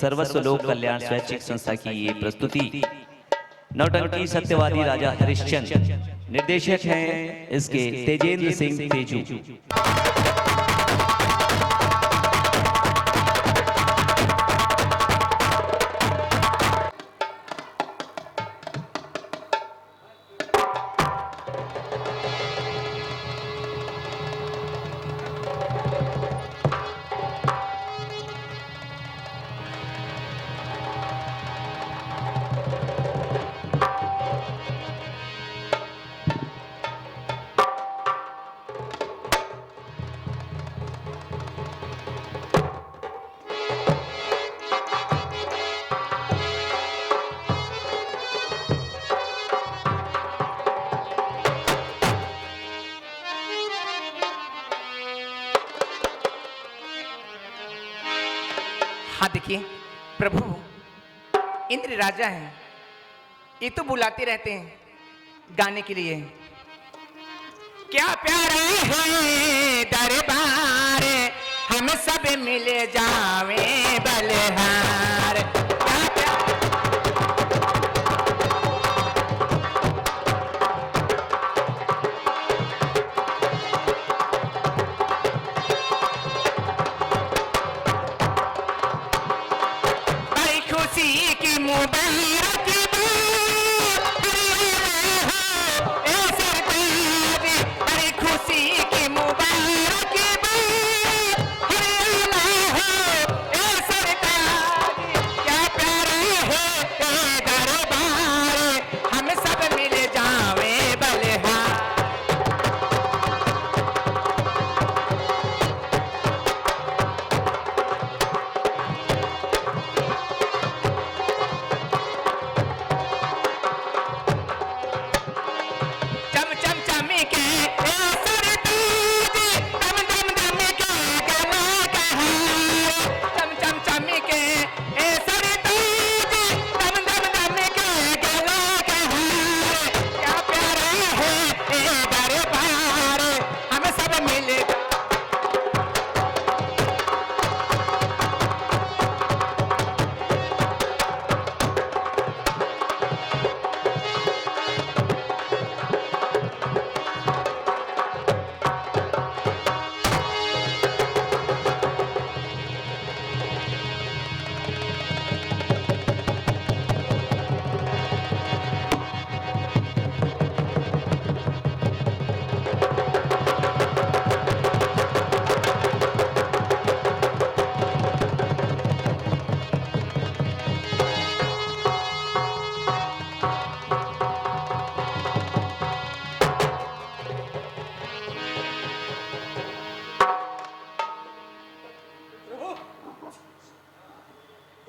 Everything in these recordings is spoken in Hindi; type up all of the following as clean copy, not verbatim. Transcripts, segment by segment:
सर्वस्व लोक कल्याण स्वैच्छिक संस्था की ये प्रस्तुति नौटंकी सत्यवादी राजा हरिश्चंद्र। निर्देशक हैं इसके तेजेंद्र सिंह तेजू। हाँ देखिए प्रभु, इंद्र राजा हैं, ये तो बुलाते रहते हैं गाने के लिए। क्या प्यारा है दरबार, हम सब मिल जावे बलहार। बड़ी खुशी की मुबारक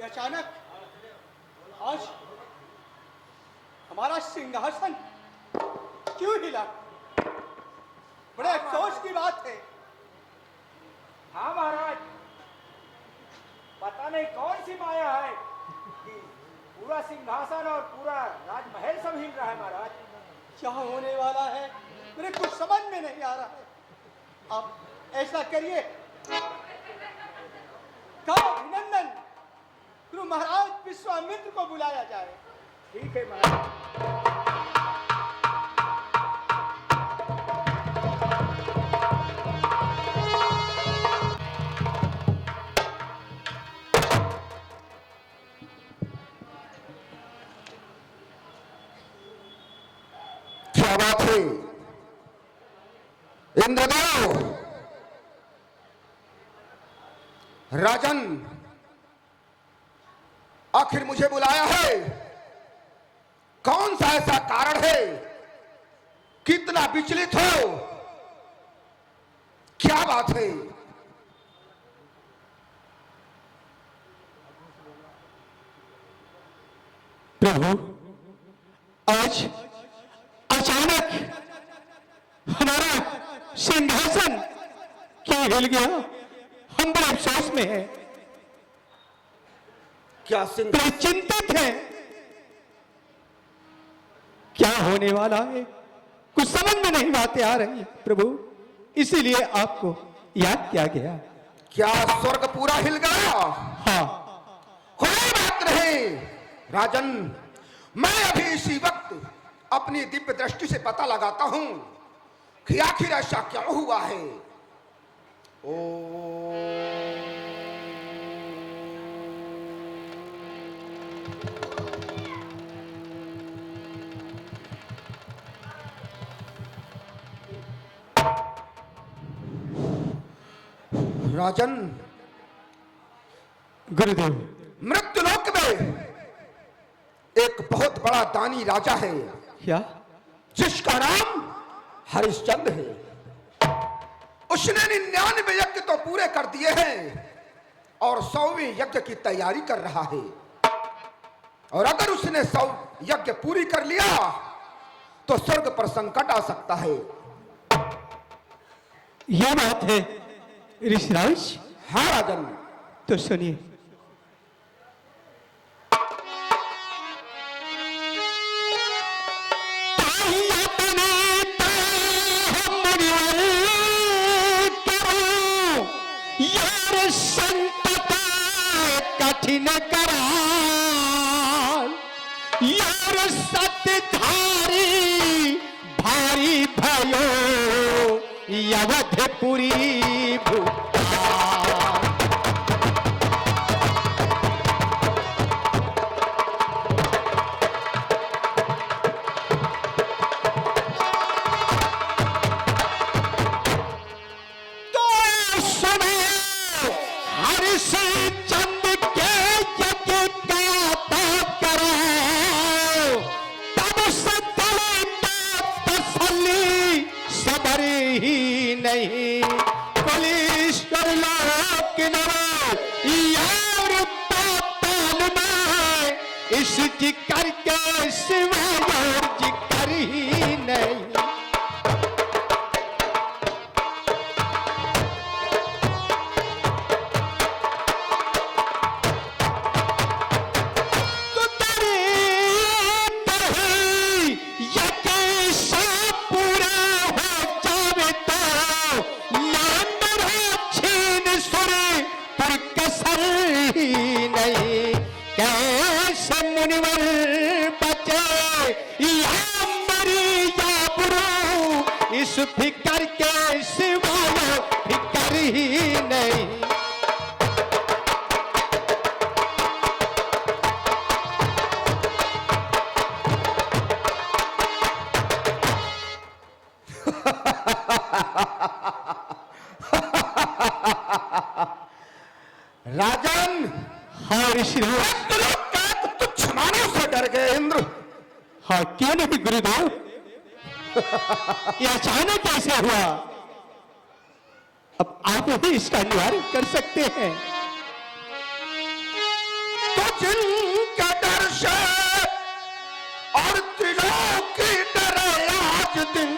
अचानक आज हमारा सिंहासन क्यों हिला? बड़े अफसोस की बात है। हाँ महाराज, पता नहीं कौन सी माया है कि पूरा सिंहासन और पूरा राजमहल सब हिल रहा है महाराज। क्या होने वाला है मेरे कुछ समझ में नहीं आ रहा है। आप ऐसा करिए, कहो अभिनंदन गुरु महाराज विश्वामित्र को बुलाया जाए। ठीक है महाराज। क्या बात है इंद्रदेव? राजन, आखिर मुझे बुलाया है? कौन सा ऐसा कारण है? कितना विचलित हो? क्या बात है? प्रभु, आज अचानक हमारा सिंहासन क्यों हिल गया? हम बड़े अफसोस में हैं, क्या बड़े चिंतित हैं। क्या होने वाला है? कुछ समझ में नहीं बातें आ रही प्रभु, इसीलिए आपको याद किया गया। क्या स्वर्ग पूरा हिल गया? हाँ, हो नहीं राजन, मैं अभी इसी वक्त अपनी दिव्य दृष्टि से पता लगाता हूं कि आखिर ऐसा क्या हुआ है। राजन, गुरुदेव, मृत्युलोक में एक बहुत बड़ा दानी राजा है क्या? जिसका नाम हरिश्चंद्र है। उसने 99 यज्ञ तो पूरे कर दिए हैं और 100वें यज्ञ की तैयारी कर रहा है। और अगर उसने 100 यज्ञ पूरी कर लिया तो स्वर्ग पर संकट आ सकता है। यह बात है ऋषिराज? हाँ राजन। तो सुनिए। यार संकट कठिन कराल, यार सतधारी भारी भयो अवधपुरी भूपाल। इस जिक्र के सिवा और जिक्र ही नहीं। तो तेरे तरह या कैसा पूरा हो जावे तो नाम छीन सुरे पर कसर ही नहीं। कैसे मुनिवर बचे या मरी या बुरू, इस फिकर के सिवा फिकर ही नहीं। राजन, हाँ ऋषिराज। तुच्छ मानव से डर गए इंद्र। हाँ क्यों नहीं गुरुदेव, यह अचानक कैसे हुआ? अब आप ही इसका निवारण कर सकते हैं। तो जिनका डर से और त्रिलोकी डरे आज दिन,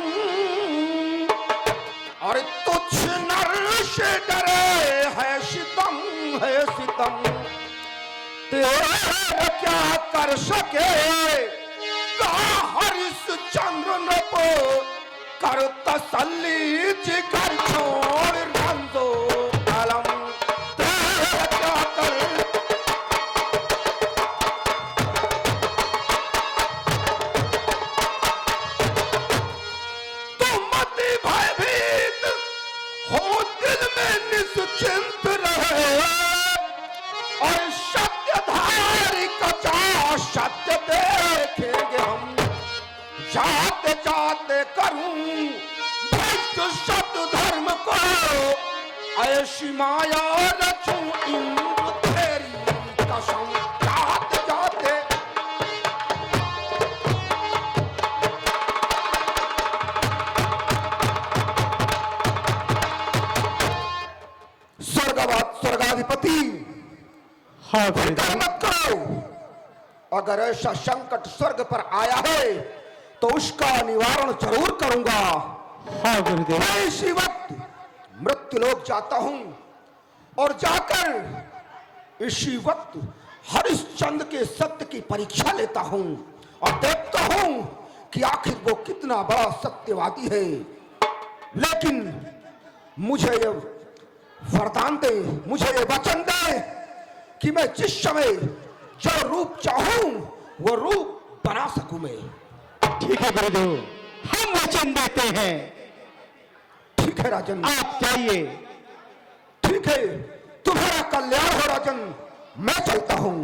और तुच्छ नर से डरे है सितम, है सितम। तेरे क्या कर सके हरिश्चंद्र नृप, कर तसल्ली जिगर छोड़ रंजो आलम। तेरे क्या कर तुम मति भयभीत हो, दिल में निश्चिंत रहे और सत्यधारी का सत्य देखेंगे हम। जाते जाते करूं भक्त सत्य धर्म को, ऐसी माया रचूं इंद्र तेरी कसम। जाते जाते स्वर्गाधिपति, हाँ फिक्र मत करो। अगर ऐसा संकट स्वर्ग पर आया है तो उसका निवारण जरूर करूंगा। हाँ गुरुदेव। मैं इसी वक्त मृत्युलोक जाता हूं और जाकर इसी वक्त हरिश्चंद्र के सत्य की परीक्षा लेता हूं और देखता हूं कि आखिर वो कितना बड़ा सत्यवादी है। लेकिन मुझे ये वरदान दे, मुझे ये वचन दे कि मैं जिस समय जो रूप चाहूं वो रूप बना सकूं मैं। ठीक है गुरुदेव, हम वचन देते हैं। ठीक है राजन, आप जाइए। ठीक है, तुम्हारा कल्याण हो राजन, मैं चलता हूं।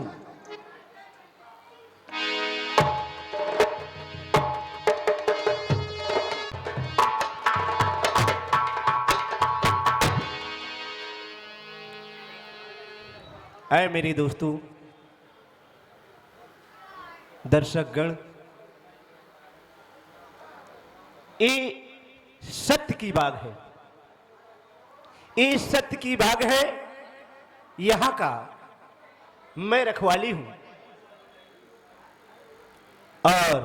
ऐ मेरे दोस्तों, दर्शकगण, ये सत्य की बाग है, ये सत्य की बाग है। यहां का मैं रखवाली हूं और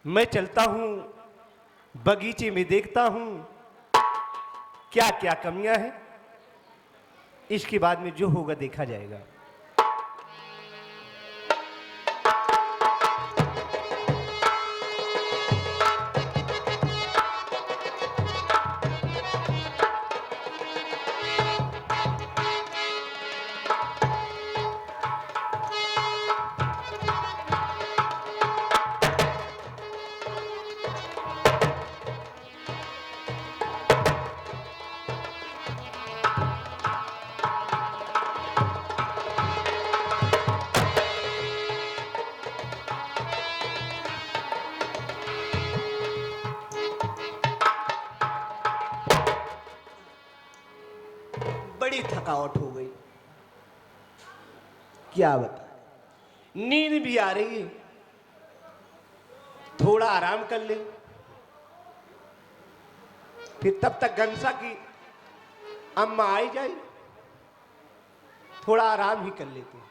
मैं चलता हूं बगीचे में, देखता हूं क्या क्या कमियां हैं। इसके बाद में जो होगा देखा जाएगा। बड़ी थकावट हो गई, क्या बता, नींद भी आ रही है। थोड़ा आराम कर ले, फिर तब तक घनसा की अम्मा आई जाए, थोड़ा आराम ही कर लेते हैं।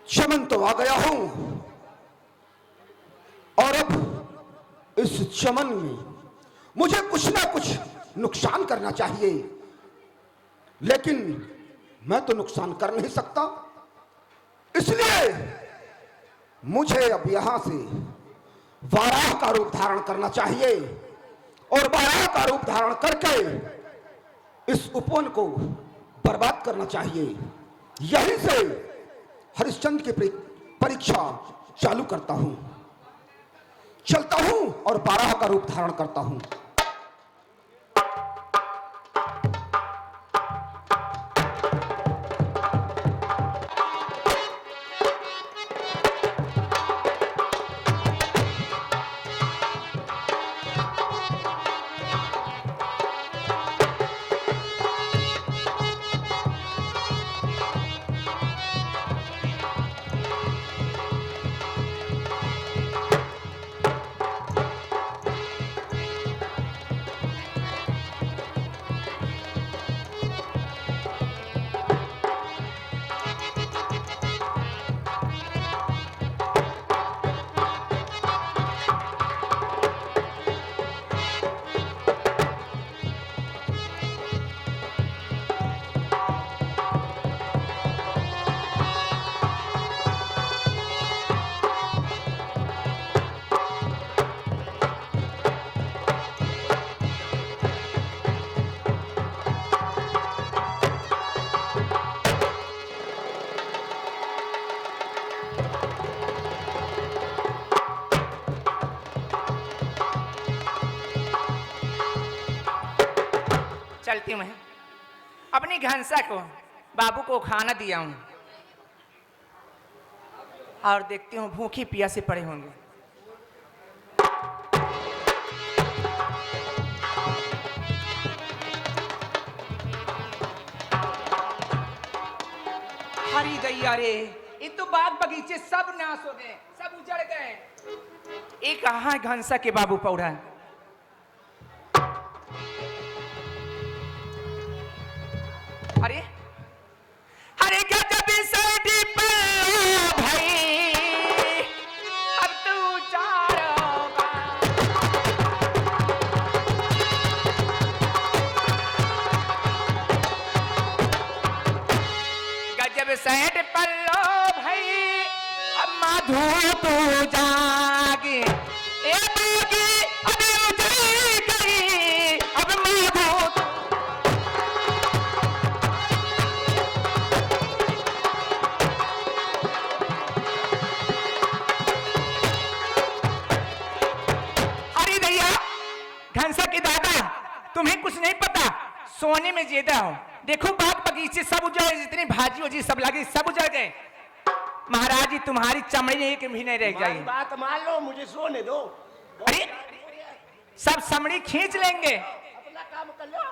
चमन तो आ गया हूं और अब इस चमन में मुझे कुछ ना कुछ नुकसान करना चाहिए, लेकिन मैं तो नुकसान कर नहीं सकता। इसलिए मुझे अब यहां से वाराह का रूप धारण करना चाहिए और वाराह का रूप धारण करके इस उपवन को बर्बाद करना चाहिए। यहीं से हरिश्चंद्र की परीक्षा चालू करता हूं, चलता हूं और बारह का रूप धारण करता हूं। अपनी घंसा को बाबू को खाना दिया हूं और देखती हूँ भूखी प्यासे पड़े होंगे। हरी दैया रे, ये तो बाग बगीचे सब नाश हो गए, सब उजड़ गए। एक कहाँ है घंसा के बाबू पौड़ा? अरे अरे क्या जब सैडी पे भाई अब तू चारोगा। गजब सैड पल्लो भाई अब माधु तू जागे ए बागी अबे उजड़ी गई अब माधु तू। अरे दैया घंसा के दादा, तुम्हें कुछ नहीं पता, सोने में जेदा हो। देखो बाग बगीचे सब उजड़, जितनी भाजी वजी सब लगी सब उजड़ गए। महाराज जी तुम्हारी चमड़ी एक भी नहीं रह हमारी जाएगी। बात मान लो, मुझे सोने दो। अरे सब चमड़ी खींच लेंगे। अपना काम कर लो,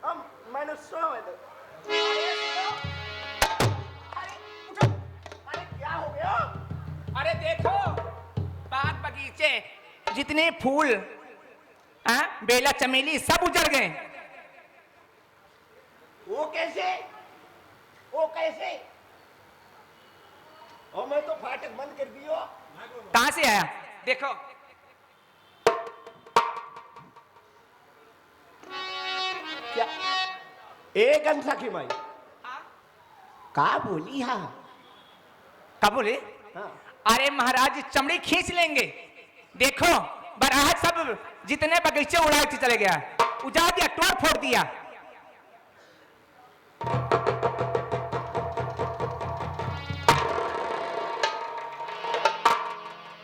हम मैंने सोने दो। अरे क्या हो गया? अरे देखो बाग बगीचे जितने फूल बेला चमेली सब उजड़ गए। वो कैसे? वो कैसे? और मैं तो फाटक बंद कर दियो। कहां से आया देखो। क्या एक अंसा की माई का बोली? हाँ क्या बोले? हाँ। अरे महाराज जी चमड़ी खींच लेंगे। देखो बराह सब जितने बगीचे उड़ा के चले गया, उजाड़ दिया, तोड़ फोड़ दिया।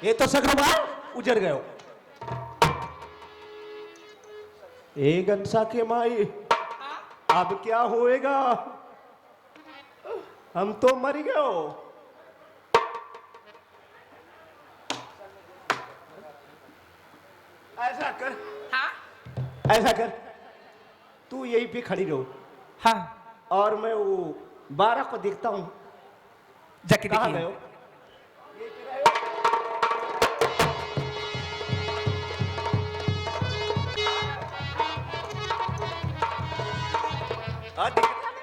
ये तो सगरवाल उजड़ गयो। एक अंसा के माई अब क्या होएगा? हम तो मर गयो। ऐसा कर, हाँ ऐसा कर, तू यहीं पे खड़ी रहो हाँ और मैं वो 12 को देखता हूँ। जाके कहाँ देखिए। गयो? हाँ, दिख रहा है।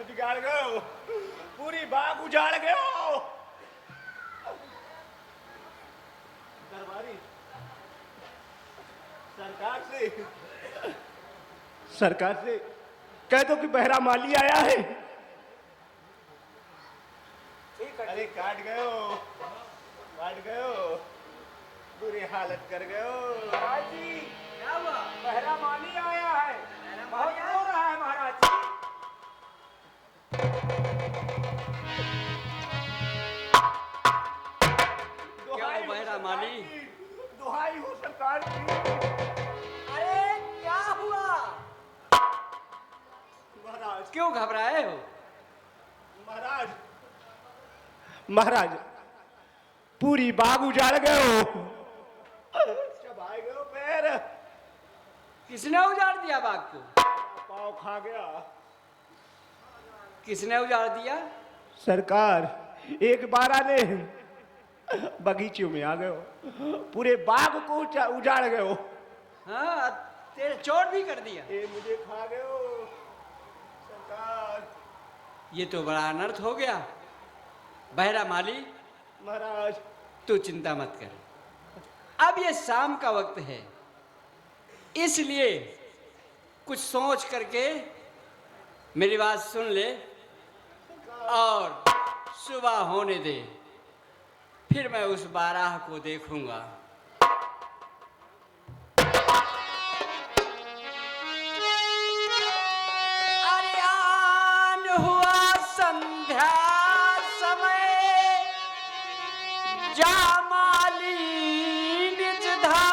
बिगाड़ गयो, पूरी बाग उजाड़ गयो। दरबारी सरकार से कह दो कि बहरा माली आया है। अरे काट गयो, बुरी हालत कर गयो। महाराज जी क्या हुआ? बहरा माली आया है, बहुत रो रहा है महाराज जी। दुहाई बहरा माली? दुहाई हो सरकार की। अरे क्या हुआ? महाराज क्यों घबराए हो? महाराज महाराज पूरी बाग उजाड़ गए हो, चबाए गए हो पैर, किसने उजाड़ दिया बाग को? पाँव खा गया। किसने उजाड़ दिया? सरकार एक बार आने बगीचे में आ गए हो, पूरे बाग को उजाड़ गए हो। हाँ, तेरे चोट भी कर दिया। ये मुझे खा गए हो सरकार। ये तो बड़ा अनर्थ हो गया। बहरा माली, महाराज तू चिंता मत कर, अब ये शाम का वक्त है, इसलिए कुछ सोच करके मेरी बात सुन ले और सुबह होने दे, फिर मैं उस बाराह को देखूंगा। अरियान हुआ संध्या समय, जामाली निज धाम,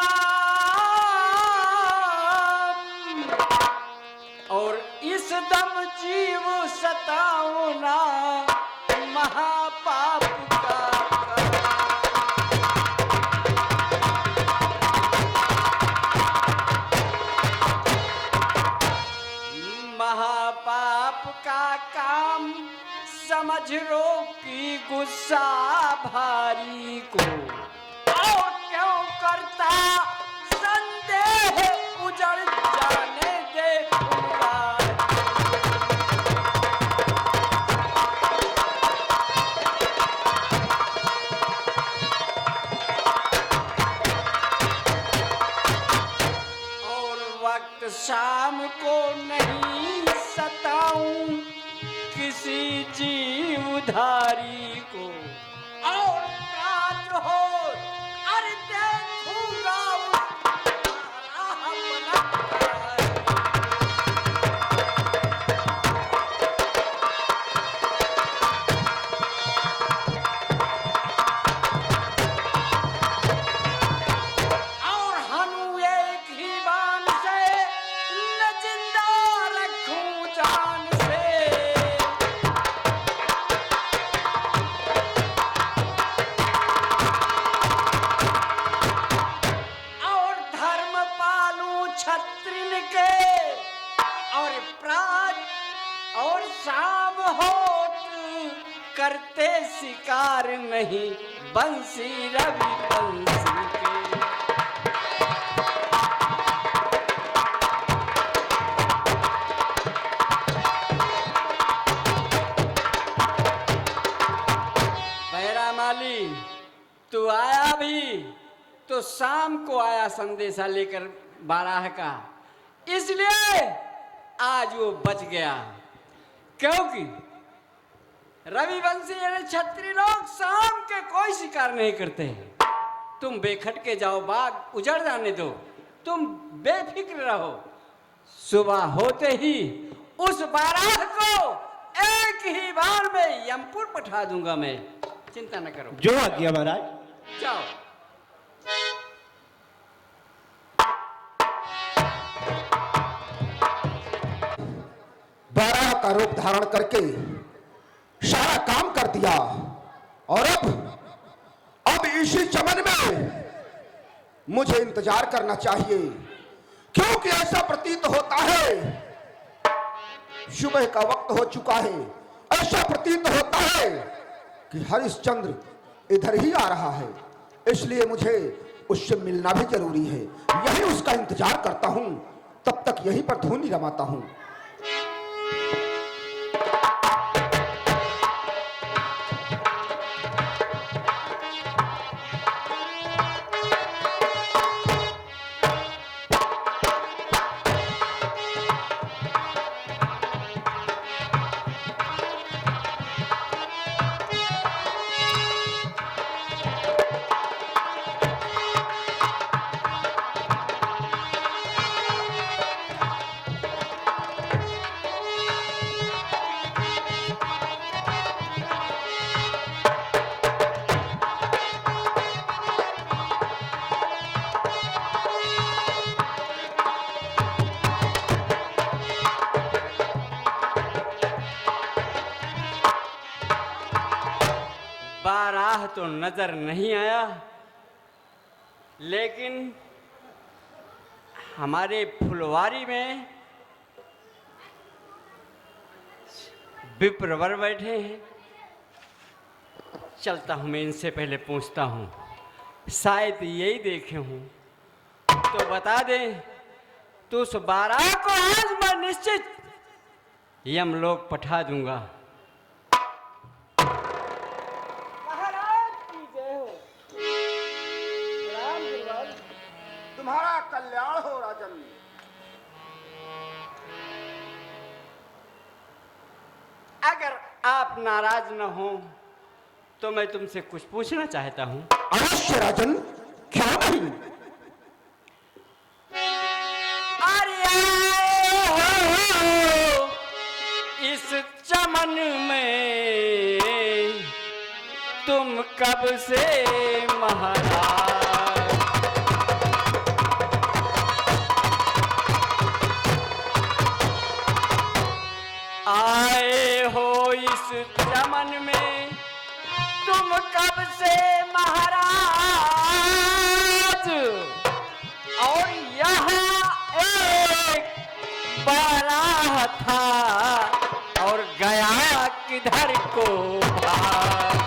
और इस दम जीव सताओ ना महापाप का महापाप का काम समझ रो की गुस्सा भारी को, और क्यों करता संदेह उजड़ जाने दे फुलवारी। और वक्त शाम को नहीं सताऊं किसी जीवधारी को, और रात हो अरे देखूंगा उस बाराह बलात्कारी। और हनु एक ही बाण से न जिंदा रखूं जान से, और धर्म पालूं छत्रिन के, और प्रात और शाम होत करते शिकार नहीं बंसी रवि बंसी के। बहरा माली, तू आया भी तो शाम को आया संदेशा लेकर बाराह का, इसलिए आज वो बच गया, क्योंकि रविवंशी यानी छत्री लोग शाम के कोई शिकार नहीं करते। तुम बेखटके जाओ, बाग उजड़ जाने दो, तुम बेफिक्र रहो, सुबह होते ही उस बाराह को एक ही बार में यमपुर पठा दूंगा मैं, चिंता न करो। जो आज्ञा महाराज। जाओ। बाराह का रूप धारण करके सारा काम कर दिया, और अब इसी चमन में मुझे इंतजार करना चाहिए, क्योंकि ऐसा प्रतीत होता है सुबह का वक्त हो चुका है। ऐसा प्रतीत होता है कि हरिश्चंद्र इधर ही आ रहा है, इसलिए मुझे उससे मिलना भी जरूरी है। यही उसका इंतजार करता हूं, तब तक यहीं पर धूनी रमाता हूं। बाराह तो नजर नहीं आया, लेकिन हमारे फुलवारी में विप्रवर बैठे हैं। चलता हूँ, मैं इनसे पहले पूछता हूँ, शायद यही देखे हूँ तो बता दें। तो उस बाराह को आज मैं निश्चित यमलोक पठा दूंगा। महाराज की जय हो। राम गुरुवार। तुम्हारा कल्याण हो राजन। अगर आप नाराज न हो तो मैं तुमसे कुछ पूछना चाहता हूँ। अवश्य राजन, क्यों नहीं। अरे आए हो इस चमन में तुम कब से महाराज? आए हो इस चमन में तुम कब से महाराज? और यहाँ एक बाराह था और गया किधर को भाग?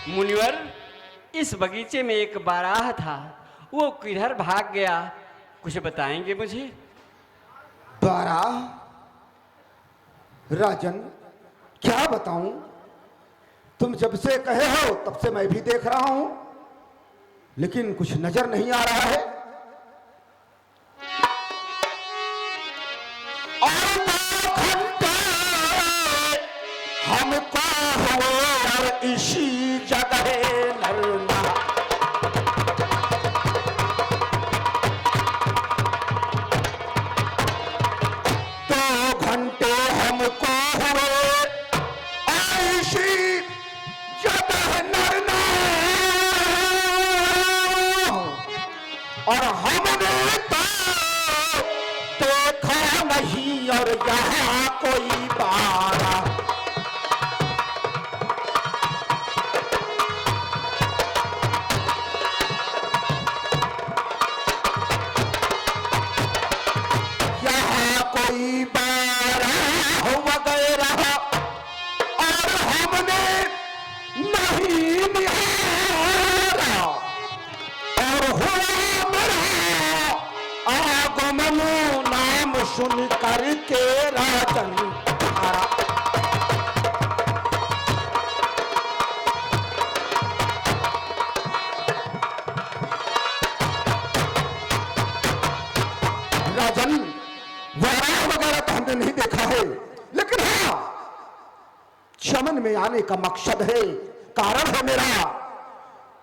मुनिवर, इस बगीचे में एक बाराह था, वो किधर भाग गया, कुछ बताएंगे मुझे? बाराह? राजन, क्या बताऊं। तुम जब से कहे हो तब से मैं भी देख रहा हूं, लेकिन कुछ नजर नहीं आ रहा है। और 2 घंटे हमको हुए और इसी जगह नरना। 2 घंटे हमको हुए ऐसी जगह नरना, और हमने तो देखा नहीं और यहाँ कोई बारा। यहाँ कोई बाराह वगैरह और हमने नहीं निहारा, और हुआ मेरा आगमन नाम सुन करके राजन हारा। राजन, बाराह वगैरह तो हमने नहीं देखा है, लेकिन हाँ, चमन में आने का मकसद है, कारण है मेरा।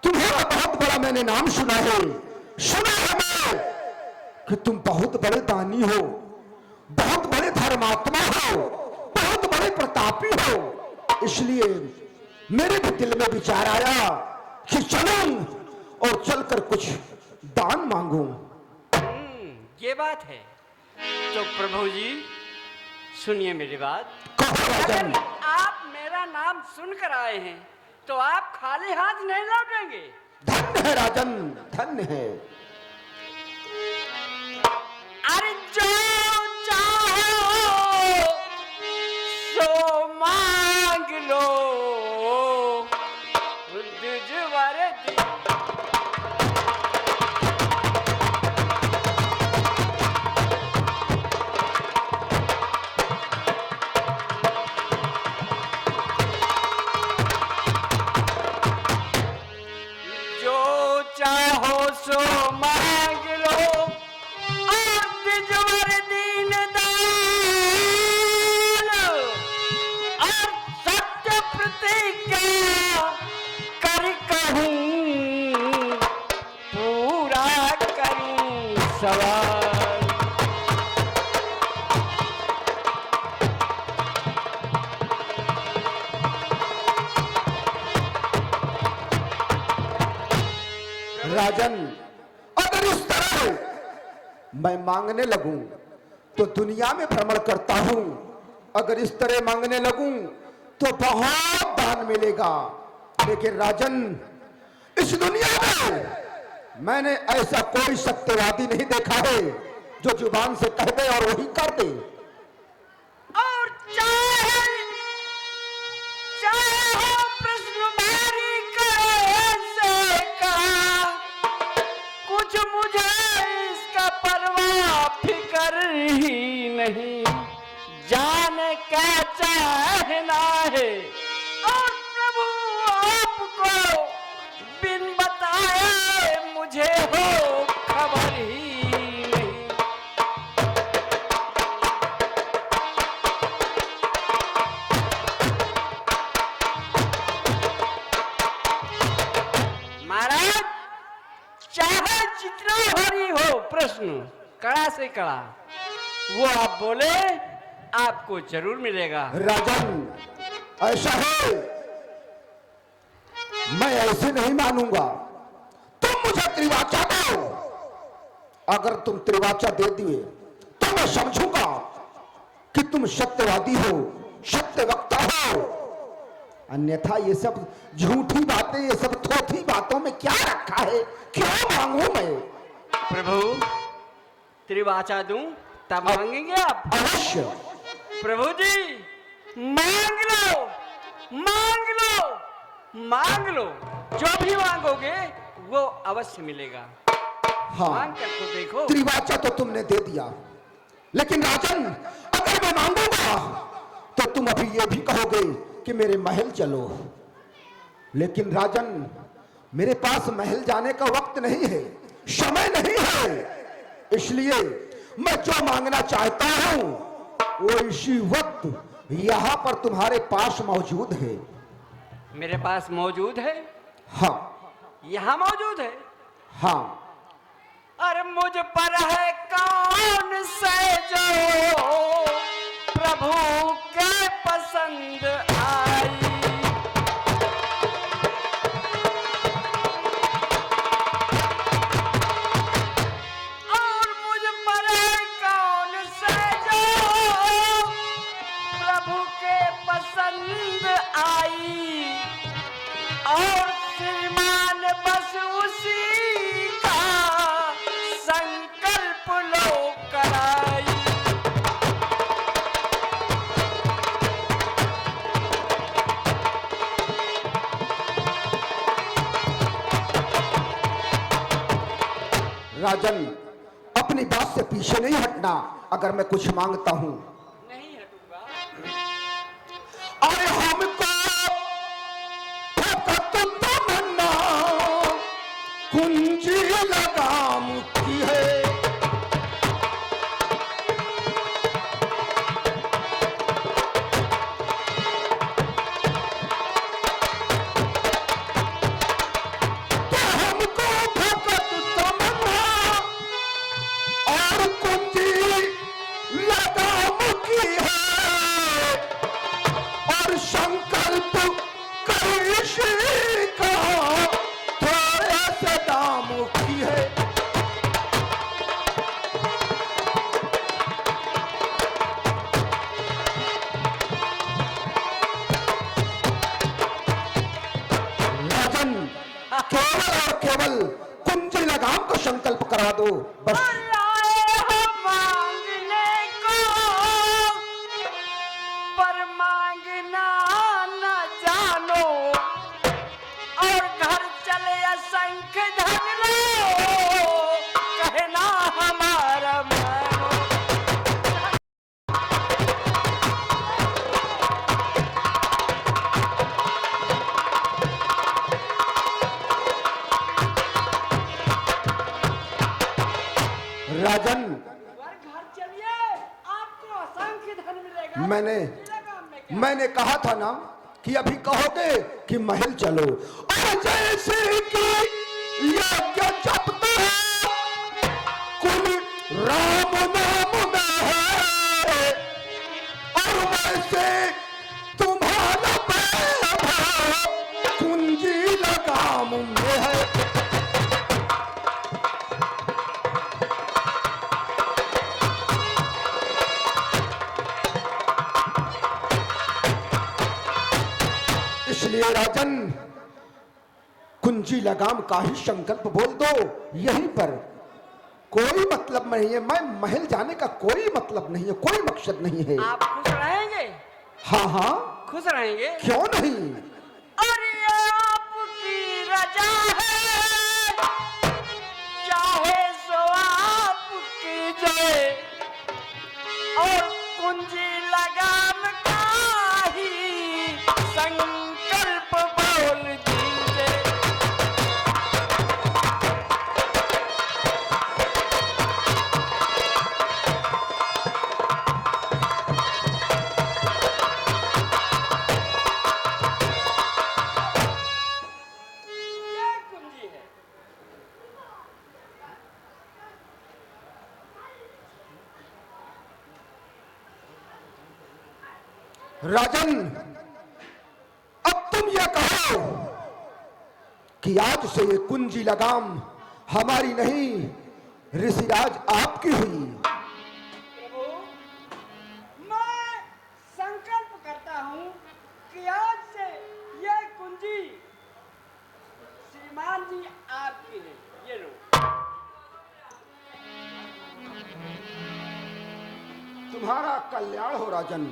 तुम्हारा बहुत बड़ा मैंने नाम सुना है मैं कि तुम बहुत बड़े दानी हो, बहुत बड़े धर्मात्मा हो, बहुत बड़े प्रतापी हो। इसलिए मेरे भी दिल में विचार आया कि चलूं और चलकर कुछ दान मांगूं। ये बात है तो प्रभु जी सुनिए मेरी बात। कहो राजन। अगर आप मेरा नाम सुनकर आए हैं तो आप खाली हाथ नहीं लौटेंगे। धन्य है राजन, धन्य है। अरे जो चाहो सो मांग लो, दुजवर दी। जो चाहो सो मांग लो और दिजवर दीन दान, और सत्य प्रतिज्ञा कर कहूं पूरा करूं सवाल। राजन, अगर इस तरह मैं मांगने लगूं तो दुनिया में भ्रमण करता हूं, अगर इस तरह मांगने लगूं तो बहुत दान मिलेगा। लेकिन राजन, इस दुनिया में मैंने ऐसा कोई सत्यवादी नहीं देखा है जो जुबान से कह दे और वही कर दे। और चाहे हो प्रश्नवारी कैसे का, कुछ मुझे इसका परवाह फिकर ही नहीं, जाने क्या चाहना है। और प्रभु आपको बिन बताए मुझे हो खबर ही नहीं। महाराज, चाहे जितना भारी हो प्रश्न, कड़ा से कड़ा, वो आप बोले, आपको जरूर मिलेगा। राजन, ऐसा है, मैं ऐसे नहीं मानूंगा। तुम मुझे त्रिवाचा दो, अगर तुम त्रिवाचा दे दिए तो मैं समझूंगा कि तुम सत्यवादी हो, सत्य वक्ता हो। अन्यथा ये सब झूठी बातें, ये सब थोथी बातों में क्या रखा है? क्यों मांगू मैं? प्रभु, त्रिवाचा दूं तब मांगेंगे आप? अवश्य। प्रभु जी, मांग लो, मांग लो, मांग लो, जो भी मांगोगे वो अवश्य मिलेगा। हाँ, मांग कर तो देखो। त्रिवाचा तो तुमने दे दिया, लेकिन राजन, अगर मैं मांगूंगा तो तुम अभी ये भी कहोगे कि मेरे महल चलो। लेकिन राजन, मेरे पास महल जाने का वक्त नहीं है, समय नहीं है। इसलिए मैं जो मांगना चाहता हूं वो इसी वक्त यहां पर तुम्हारे पास मौजूद है। मेरे पास मौजूद है? हाँ। यहाँ मौजूद है? हाँ। अरे मुझ पर है कौन से जो प्रभु के पसंद आई, और मुझ पर है कौन से जो प्रभु के पसंद आई, और श्रीमान बस उसी का संकल्प लो कराई। राजन, अपनी बात से पीछे नहीं हटना। अगर मैं कुछ मांगता हूं, नहीं हटूंगा। अरे हमको फकत तमन्ना कुंजी लगाम की है। तो हमको फकत तमन्ना और कुंजी लगाम की है, और संकल्प कृषि का थोड़े से दाम की है। राजन, केवल और केवल कुंजी लगाम को संकल्प करा दो बस। लाए हो मांगने को, पर मांगना न जानो, और घर चले असंख्य धन लो, कहना हमारा मानो। राजन, घर चलिए, आपको असंख्य धन मिलेगा। मैंने मैंने कहा था ना कि अभी कहोगे कि महल चलो, और जैसे कि यज्ञ जपते कुल राम नाम में है, और वैसे तुम्हारा वैभव कुंजी लगाम में है। इसलिए राजन कुंजी लगाम का ही संकल्प बोल दो, यहीं पर। कोई मतलब नहीं है, मैं महल जाने का कोई मतलब नहीं है, कोई मकसद नहीं है। आप खुश रहेंगे? हाँ हाँ, खुश रहेंगे? क्यों नहीं। और ये आपकी रजा है, चाहे सो आपकी जय, और कुंजी लगाम का ही संकल्प बोल दीजिए। ये कुंजी है। राजन अब तुम यह कहो कि आज से ये कुंजी लगाम हमारी नहीं, ऋषिराज आपकी हुई। प्रभु, मैं संकल्प करता हूँ कि आज से यह कुंजी श्रीमान जी आपकी है। ये लो। तुम्हारा कल्याण हो राजन।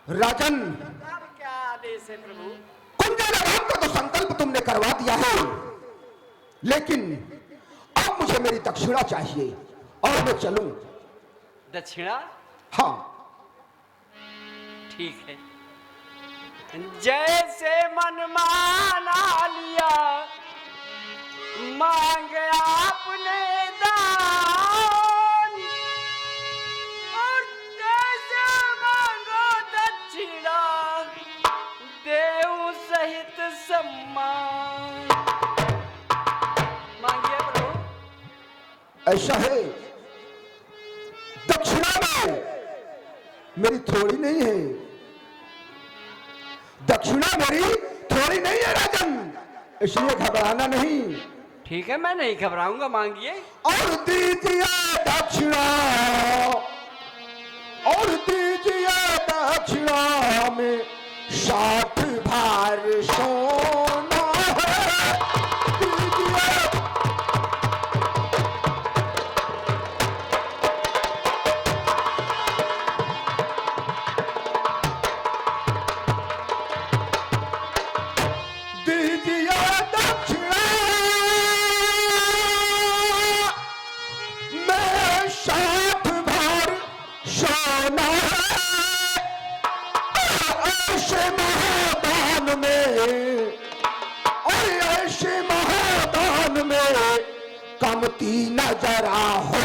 राजन अब क्या आदेश है प्रभु? कुंजी लगाम का तो संकल्प तुमने करवा दिया है, लेकिन अब मुझे मेरी दक्षिणा चाहिए और मैं चलूं। दक्षिणा? हाँ, ठीक है। जैसे मन माना लिया, मांग आपने दान, और जैसे मांगो दक्षिणा, देव सहित सम्मान। मांगिए प्रभु। ऐसा है, दक्षिणा में मेरी थोड़ी नहीं है, दक्षिणा मेरी थोड़ी नहीं है राजन, इसलिए घबराना नहीं। ठीक है, मैं नहीं घबराऊंगा, मांगिए। और दीजिए दक्षिणा, और दीजिए दक्षिणा में 60 भार सोना है। दीजिए दीजिए दक्षिणा में 60 भार सोना है। ऐसे महादान में, और ऐसे महादान में कमती नजरा हो।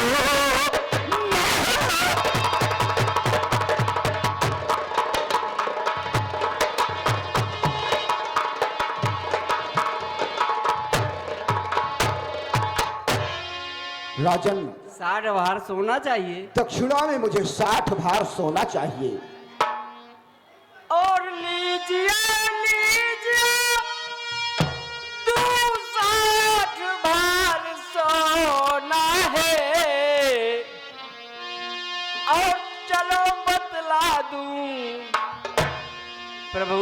राजन 60 भार सोना चाहिए। दक्षिणा में मुझे 60 भार सोना चाहिए। और लीजिए लीजिए तू 60 भार सोना है, और चलो बतला दूं प्रभु,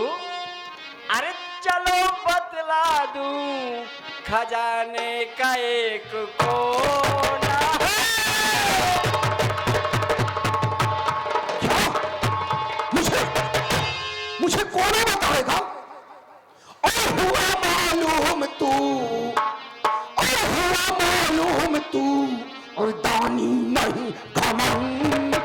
अरे चलो बतला दूं, खजाने का एक कोना है। मुझे कौन बताएगा? और हुआ मालूम तू, और हुआ मालूम तू, और दानी नहीं घमंड।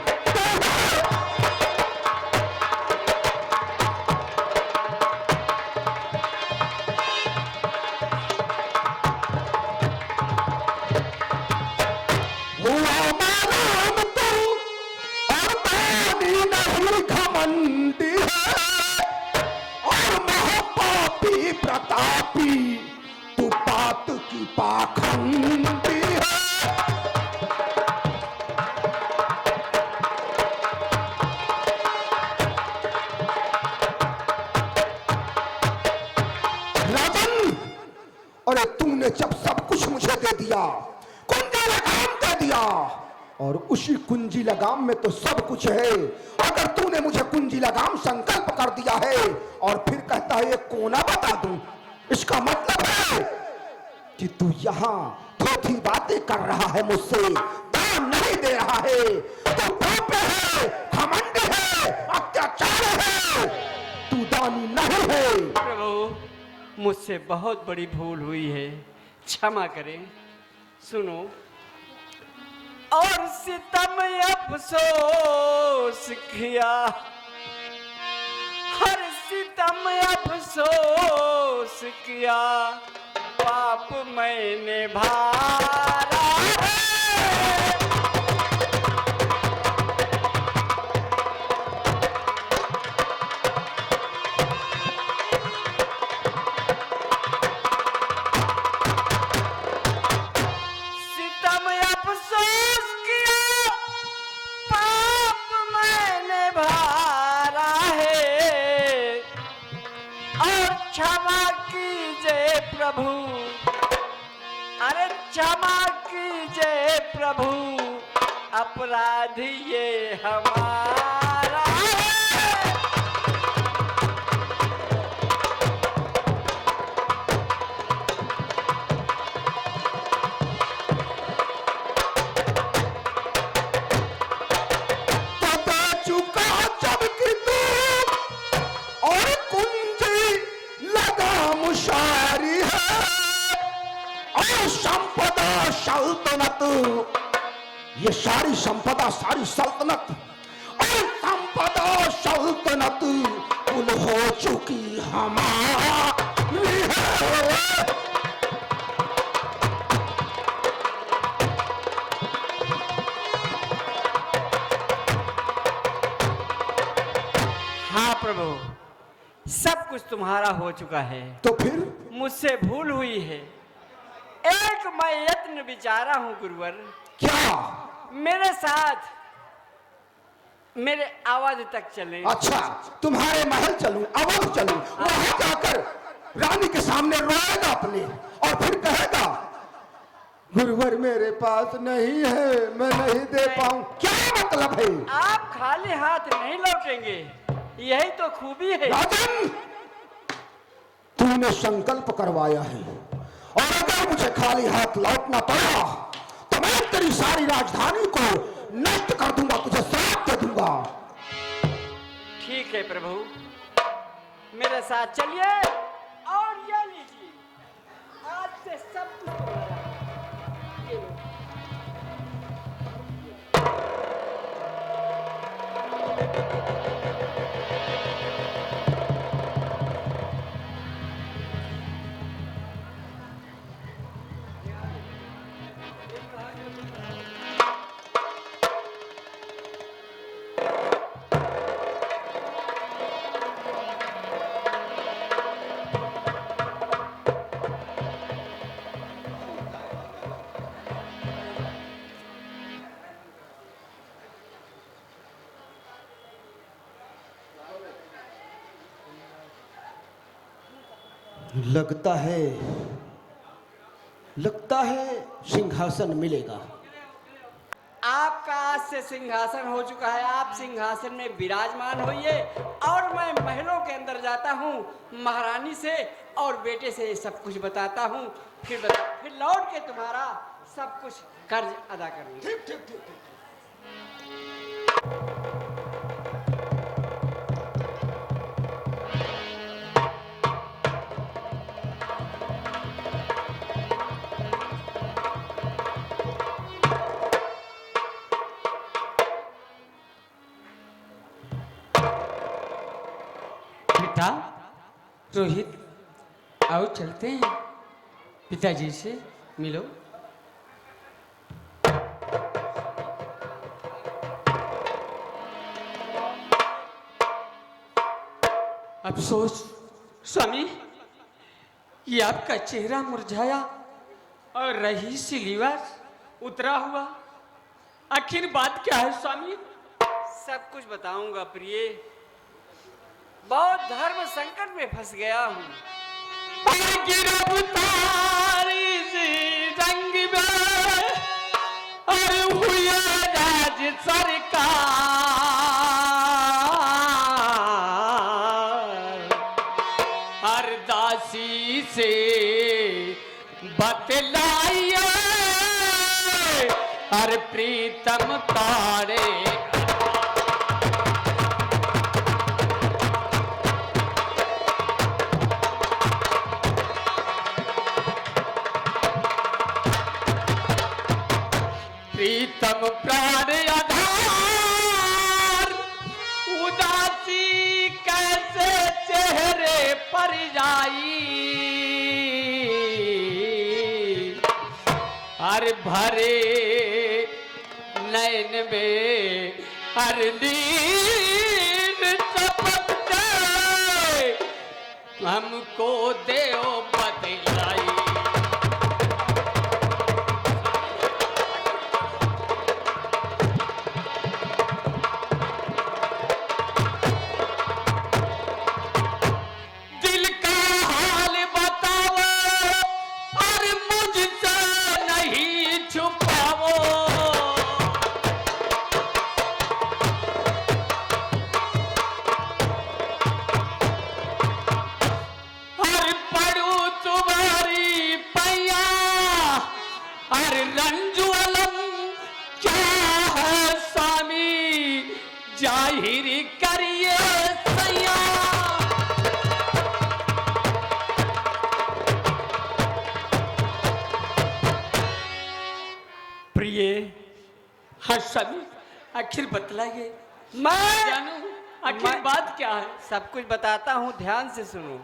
हुआ मालूम तू, और दानी नहीं घमंडी है, और महापापी प्रतापी तू पात की पाखंडी है। राजन, अरे तूने जब सब कुछ मुझे दे दिया, कुंजी लगाम दे दिया, और उसी कुंजी लगाम में तो सब कुछ है। अगर तूने मुझे कुंजी लगाम संकल्प कर दिया है और फिर कहता है ये कोना बता दूं, इसका मतलब है कि तू यहाँ थोथी बातें कर रहा है, मुझसे दाम नहीं दे रहा है। तू पापी है, घमंड है, अत्याचार है, तू दानी नहीं है। प्रभु, मुझसे बहुत बड़ी भूल हुई है, क्षमा करें। सुनो, और सितम अफसोस किया, हर सितम अफसोस किया, पाप मैंने भारा है। सितम अफसोस किया, पाप मैंने भारा है, और क्षमा कीजिए प्रभु, अरे क्षमा कीजिए प्रभु, अपराधी ये हमारा है। पता चुका जब कि तू और कुंजी लगाम शारी है, और संपदा सल्तनत, ये सारी संपदा सारी सल्तनत और संपदा सल्तनत कुल हो चुकी हमारी है। हाँ प्रभु, सब कुछ तुम्हारा हो चुका है, तो फिर मुझसे भूल हुई है। एक मैं यत्न विचारा हूँ गुरुवर, क्या? मेरे साथ मेरे अवध तक चले। अच्छा, तुम्हारे महल चलूं, अवध चलूं, वहां जाकर रानी के सामने रोएगा अपने और फिर कहेगा गुरुवर मेरे पास नहीं है, मैं नहीं दे पाऊं। क्या मतलब है? आप खाली हाथ नहीं लौटेंगे, यही तो खूबी है। राजन, तूने संकल्प करवाया है और अगर मुझे खाली हाथ लौटना पड़ा तो मैं तेरी सारी राजधानी को नष्ट कर दूंगा, तुझे श्राप दे दूंगा। ठीक है प्रभु, मेरे साथ चलिए और ये लीजिए, आज से सब कुछ तुम्हारा है। ये लो। लगता है सिंहासन मिलेगा। आपका आज से सिंहासन हो चुका है, आप सिंहासन में विराजमान होइए और मैं महलों के अंदर जाता हूँ, महारानी से और बेटे से सब कुछ बताता हूँ, फिर लौट के तुम्हारा सब कुछ कर्ज अदा करूँगा। ठीक ठीक ठीक ठीक। बेटा रोहित, आओ चलते हैं, पिताजी से मिलो। अफसोस स्वामी, ये आपका चेहरा मुरझाया और रही सी लिबास उतरा हुआ, आखिर बात क्या है स्वामी? सब कुछ बताऊंगा प्रिय, बहुत धर्म संकट में फंस गया हूँ। गिरफ्तारी से रंग में और हुआ बतलाइए हर प्रीतम तारे प्रीतम प्राण आधार उदासी कैसे चेहरे पर जाई हर भरे नैन में हर नीर चपकते हमको देओ बतलाई जाहिर करिए सैया प्रिय हाँ स्वामी आखिर बतलाइए मैं जानूं आखिर बात क्या है। सब कुछ बताता हूँ, ध्यान से सुनो।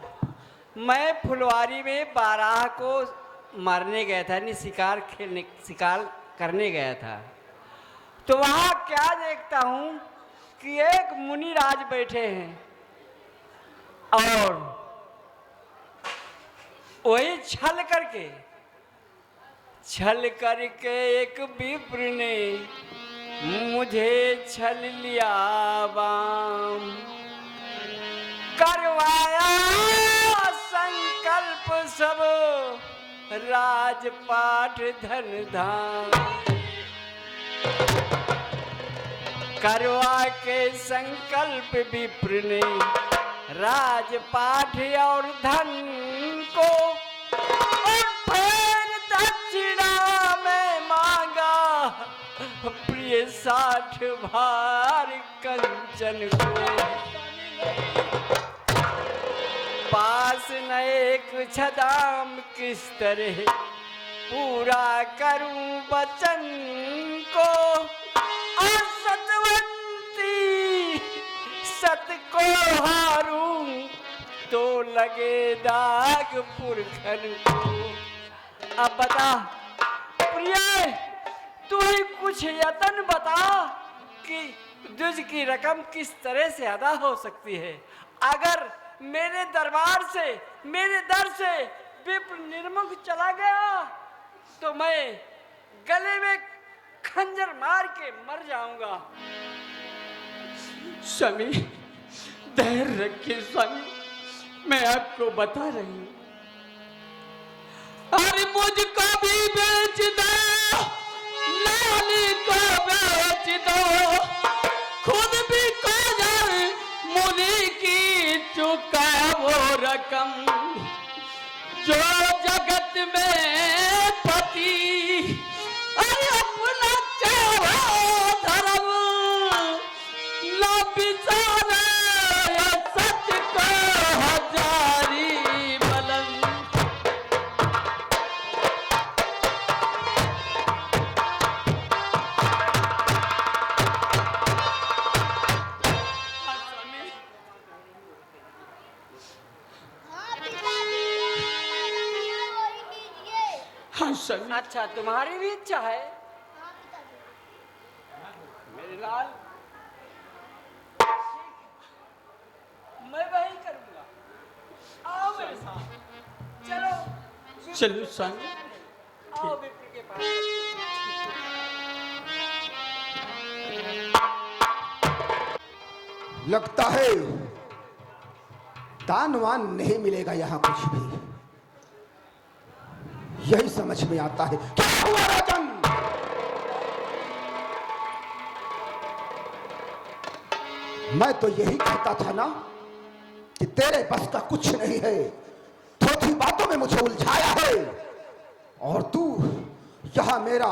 मैं फुलवारी में बाराह को मारने गया था, यानी शिकार करने गया था। तो वहाँ क्या देखता हूँ कि एक मुनिराज बैठे हैं और वही छल करके एक विप्र ने मुझे छल लिया बाम करवाया संकल्प सब राजपाट धन धाम करवा के संकल्प विप्र ने राजपाठ और धन को और फिर दक्षिणा में मांगा प्रिय 60 भार कंचन को पास न एक छदाम किस तरह पूरा करूं वचन को और सतवंती सत को हारूं तो लगे दाग पुरखन को। अब बता प्रिय, तू ही कुछ यतन बता कि द्विज की रकम किस तरह से अदा हो सकती है। अगर मेरे दरबार से मेरे दर से विप्र निर्मुख चला गया तो मैं गले में खंजर मार के मर जाऊंगा। स्वामी धैर्य रखिए स्वामी, मैं आपको बता रही हूं। अरे मुझको भी बेच दो, लाली को बेच दो, खुद भी काजल मुनि की चुका वो रकम जो जगत में पति अपना चाहो धर्म ला बिचारा सच को हजारी बलम। हाँ स्वामी। अच्छा, तुम्हारी भी इच्छा है मेरे लाल, मैं वही करूंगा। आओ मेरे साथ, चलो चलो स्वामी। आओ विप्र के पास। लगता है दानवान नहीं मिलेगा यहाँ कुछ भी। यही समझ में आता है। क्या हुआ राजन? मैं तो यही कहता था ना कि तेरे बस का कुछ नहीं है। थोड़ी बातों में मुझे उलझाया है। और तू यहाँ मेरा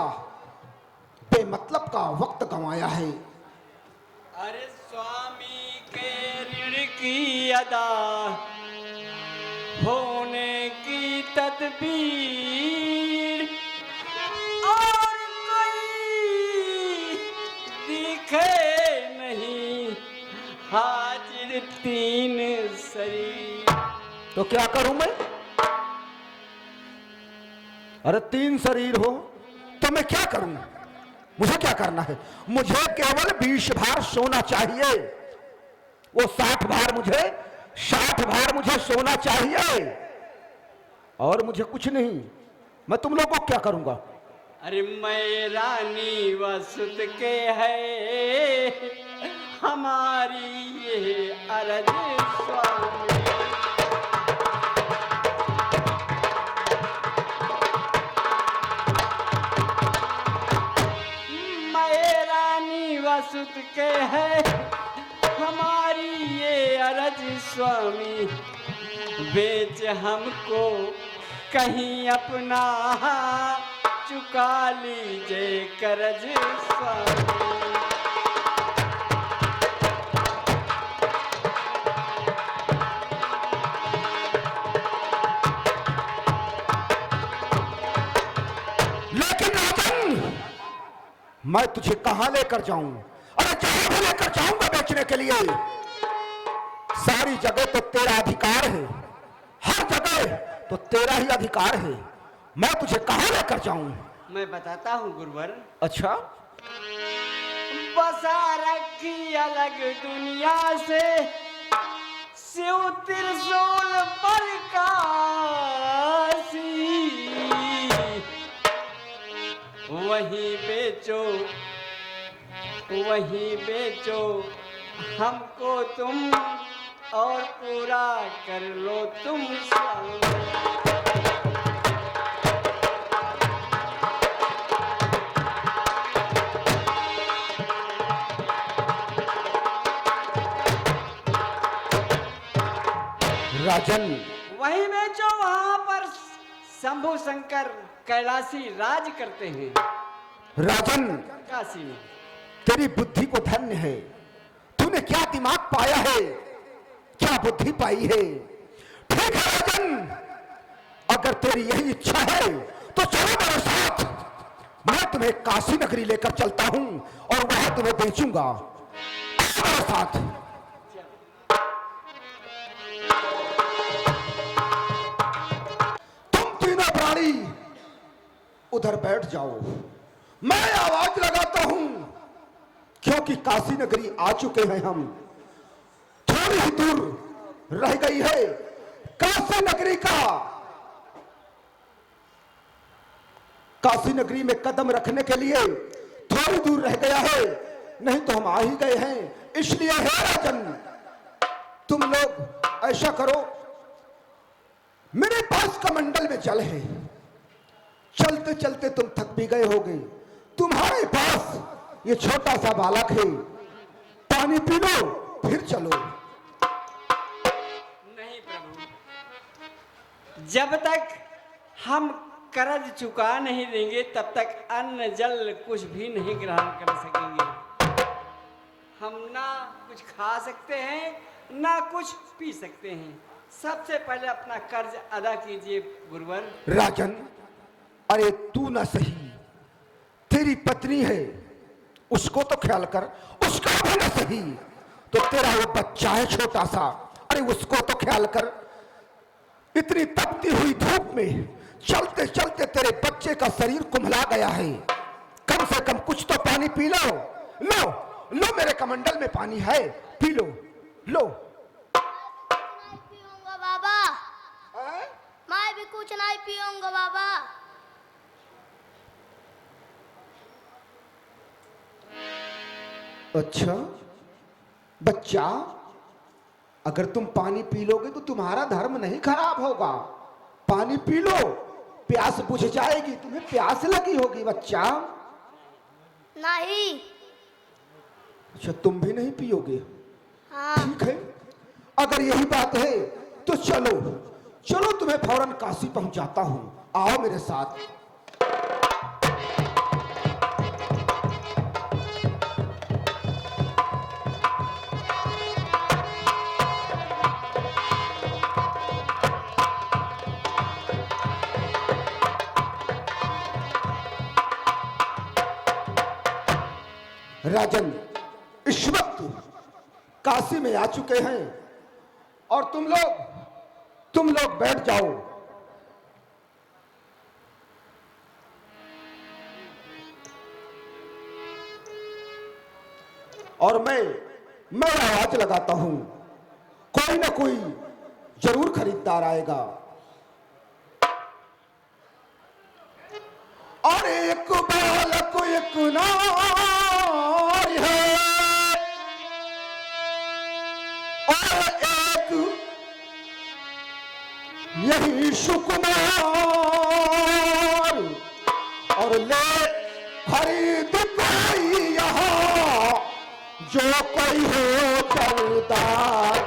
बेमतलब का वक्त गंवाया है। अरे स्वामी के ऋण की अदा होने की तदबीर और कोई दिखे नहीं हाजिर तीन शरीर। तो क्या करूं मैं? अरे 3 शरीर हो तो मैं क्या करूं? मुझे क्या करना है? मुझे केवल 20 भार सोना चाहिए। वो 60 भार मुझे सोना चाहिए और मुझे कुछ नहीं। मैं तुम लोगों को क्या करूंगा? अरे मैं रानी वसुत के है हमारी ये अरज स्वामी। मैं रानी वसुत के है हमारी ये अरज स्वामी। बेच हमको कहीं अपना चुका लीजिए करज स्वामी। लेकिन राजन, मैं तुझे कहां लेकर जाऊं? अरे जहां भी लेकर जाऊंगा बेचने के लिए, सारी जगह तो तेरा अधिकार है, हर जगह तो तेरा ही अधिकार है। मैं तुझे कहां लेकर जाऊं? मैं बताता हूँ गुरुवर। अच्छा, बसा रखी अलग दुनिया से शिव त्रिशूल पर काशी। वहीं बेचो हमको तुम और पूरा कर लो तुम स्वामी। राजन, वहीं बेचो, वहां पर शंभु शंकर कैलाशी राज करते हैं राजन, काशी में। तेरी बुद्धि को धन्य है। तूने क्या दिमाग पाया है, क्या बुद्धि पाई है। ठीक है राजन, अगर तेरी यही इच्छा है तो चलो मेरे साथ। मैं तुम्हें काशी नगरी लेकर चलता हूं और वहां तुम्हें बेचूंगा। मेरे साथ। तुम तीनों प्राणी उधर बैठ जाओ। मैं आवाज लगाता हूं, क्योंकि काशी नगरी आ चुके हैं हम। थोड़ी ही दूर रह गई है काशी नगरी का। काशी नगरी में कदम रखने के लिए थोड़ी दूर रह गया है, नहीं तो हम आ ही गए हैं। इसलिए है राजन, तुम लोग ऐसा करो, मेरे पास कमंडल में जल है। चलते चलते तुम थक भी गए होगे। तुम्हारे पास ये छोटा सा बालक है, पानी पी लो फिर चलो। नहीं प्रभु, जब तक हम कर्ज चुका नहीं देंगे तब तक अन्न जल कुछ भी नहीं ग्रहण कर सकेंगे। हम ना कुछ खा सकते हैं ना कुछ पी सकते हैं। सबसे पहले अपना कर्ज अदा कीजिए गुरुवर। राजन, अरे तू ना सही, तेरी पत्नी है, उसको तो ख्याल कर। उसका भी ना सही तो तेरा वो बच्चा है छोटा सा, अरे उसको तो ख्याल कर। इतनी तपती हुई धूप में चलते चलते तेरे बच्चे का शरीर कुम्हला गया है। कम से कम कुछ तो पानी पी लो। लो लो, मेरे कमंडल में पानी है, पी लो। लो। पीऊंगा बाबा, मैं भी कुछ नहीं पीऊंगा बाबा। अच्छा बच्चा, अगर तुम पानी पी लोगे तो तुम्हारा धर्म नहीं खराब होगा। पानी पी लो, प्यास बुझ जाएगी। तुम्हें प्यास लगी होगी बच्चा। नहीं। अच्छा, तुम भी नहीं पियोगे? हाँ। ठीक है, अगर यही बात है तो चलो चलो, तुम्हें फौरन काशी पहुंचाता हूं। आओ मेरे साथ। राजन इस वक्त काशी में आ चुके हैं और तुम लोग बैठ जाओ। और मैं आवाज लगाता हूं, कोई ना कोई जरूर खरीददार आएगा। और एक बालक एक नारी है और एक यही सुकुमार, और ले खरीद कोई यहाँ जो कोई हो खरीदार।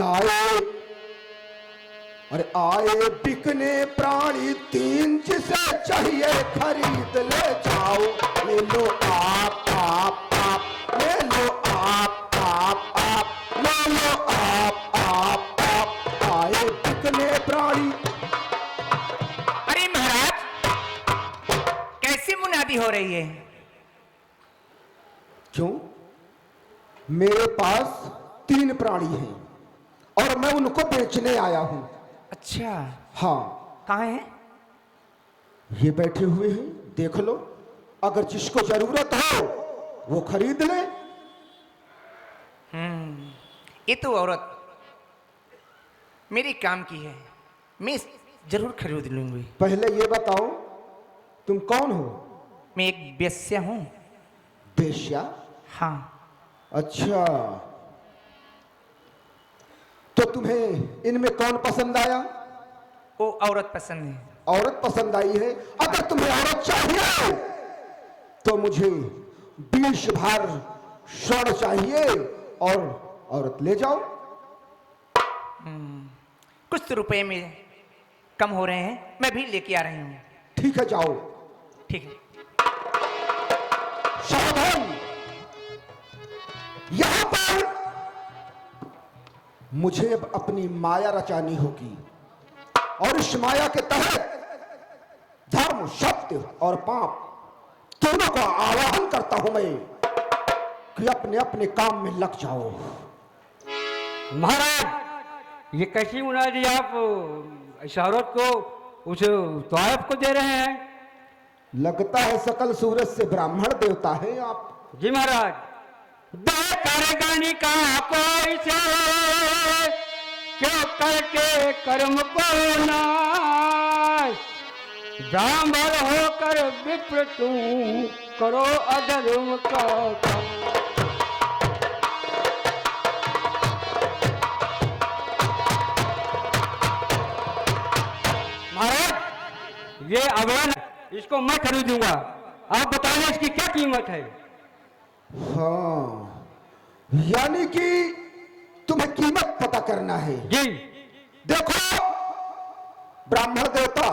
आए अरे आए बिकने प्राणी तीन, जिसे चाहिए खरीद ले जाओ। ले लो आप ले लो आप ले लो आप आए बिकने प्राणी। अरे महाराज, कैसी मुनादी हो रही है? क्यों? मेरे पास 3 प्राणी हैं और मैं उनको बेचने आया हूं। अच्छा, हाँ। कहाँ है? ये बैठे हुए हैं, देख लो, अगर जिसको जरूरत हो वो खरीद ले। ये तो औरत मेरे काम की है, मैं जरूर खरीद लूंगी। पहले ये बताओ तुम कौन हो? मैं एक वेश्या हूं। वेश्या? हाँ। अच्छा, तो तुम्हें इनमें कौन पसंद आया? वो औरत पसंद है। औरत पसंद आई है? अगर तुम्हें औरत चाहिए तो मुझे 20 भार स्वर्ण चाहिए और औरत ले जाओ। कुछ तो रुपए में कम हो रहे हैं, मैं भी लेके आ रही हूँ। ठीक है, जाओ। ठीक है। सावधान, यहां पर मुझे अब अपनी माया रचानी होगी और इस माया के तहत धर्म, सत्य और पाप दोनों का आवाहन करता हूं मैं कि अपने अपने काम में लग जाओ। महाराज, ये कैसी मुनादी आप इस औरत को उस तवायफ को दे रहे हैं? लगता है सकल सूरज से ब्राह्मण देवता है आप। जी महाराज। कर गणी का कोई से क्यों करके कर्म को नाश, ब्राह्मण होकर विप्र तुम करो अधर्म का काम। महाराज, ये अवैध, इसको मैं खरीदूंगा। आप बताइए इसकी क्या कीमत है? हाँ, यानी कि तुम्हें कीमत पता करना है। जी। देखो ब्राह्मण देवता,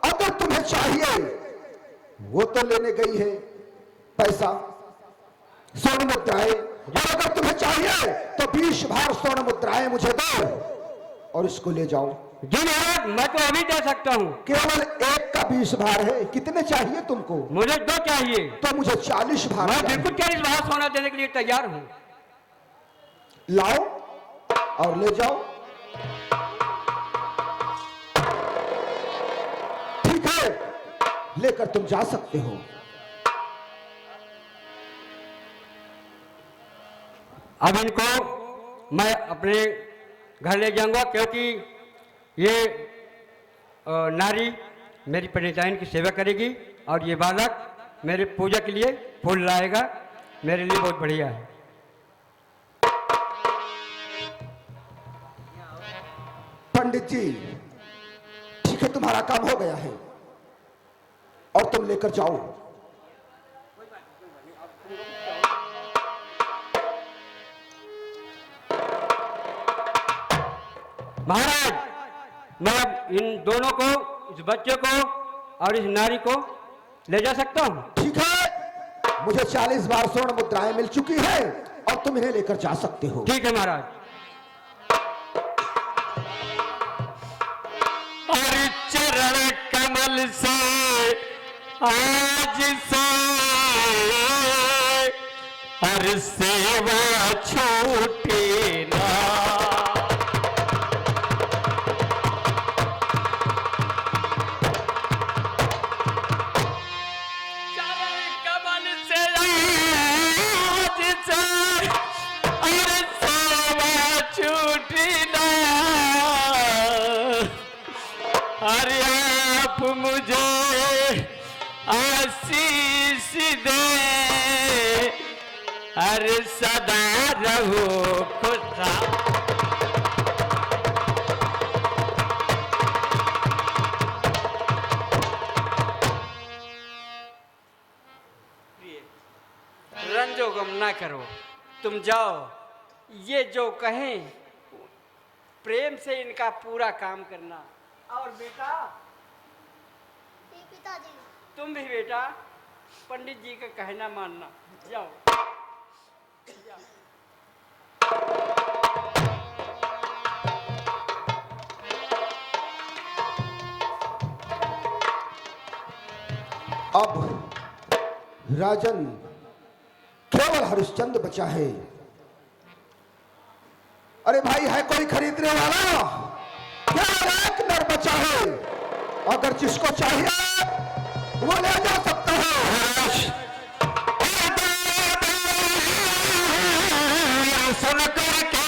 अगर तुम्हें चाहिए वो तो लेने गई है पैसा, स्वर्ण मुद्राएं, और अगर तुम्हें चाहिए तो 20 भार स्वर्ण मुद्राएं मुझे दो और इसको ले जाओ। जी महाराज, मैं तो अभी दे सकता हूँ। केवल एक का 20 भार है, कितने चाहिए तुमको? मुझे 2 चाहिए। तो मुझे 40 भार मैं चाहिए। बिल्कुल 40 भार सोना देने के लिए तैयार हूँ। लाओ और ले जाओ। ठीक है, लेकर तुम जा सकते हो। अब इनको मैं अपने घर ले जाऊंगा, क्योंकि ये नारी मेरी पंडिताइन की सेवा करेगी और ये बालक मेरे पूजा के लिए फूल लाएगा। मेरे लिए बहुत बढ़िया है। पंडित जी, ठीक है, तुम्हारा काम हो गया है और तुम लेकर जाओ। महाराज, मैं अब इन दोनों को, इस बच्चे को और इस नारी को ले जा सकता हूँ? ठीक है, मुझे 40 बार स्वर्ण मुद्राएं मिल चुकी है और तुम इन्हें लेकर जा सकते हो। ठीक है महाराज। से आज से हर सेवा छूटे ना। चरण कमल से आज से हर सेवा छूटे ना। अरे आप मुझे आशीष दे, अरे सदा रहो खुशा। रंजो गम ना करो, तुम जाओ। ये जो कहें प्रेम से इनका पूरा काम करना। और बेटा जी पिताजी। तुम भी बेटा पंडित जी का कहना मानना। जाओ। अब राजन केवल हरिश्चंद्र बचा है। अरे भाई, है कोई खरीदने वाला? केवल एक नर बचा है, अगर जिसको चाहिए वो ले जा सकता है। सुन करके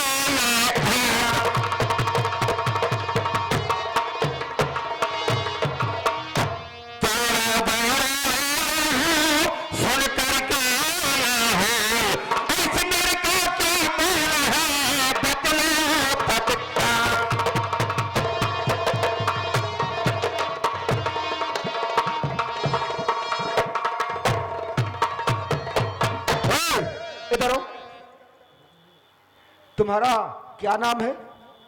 तुम्हारा क्या नाम है?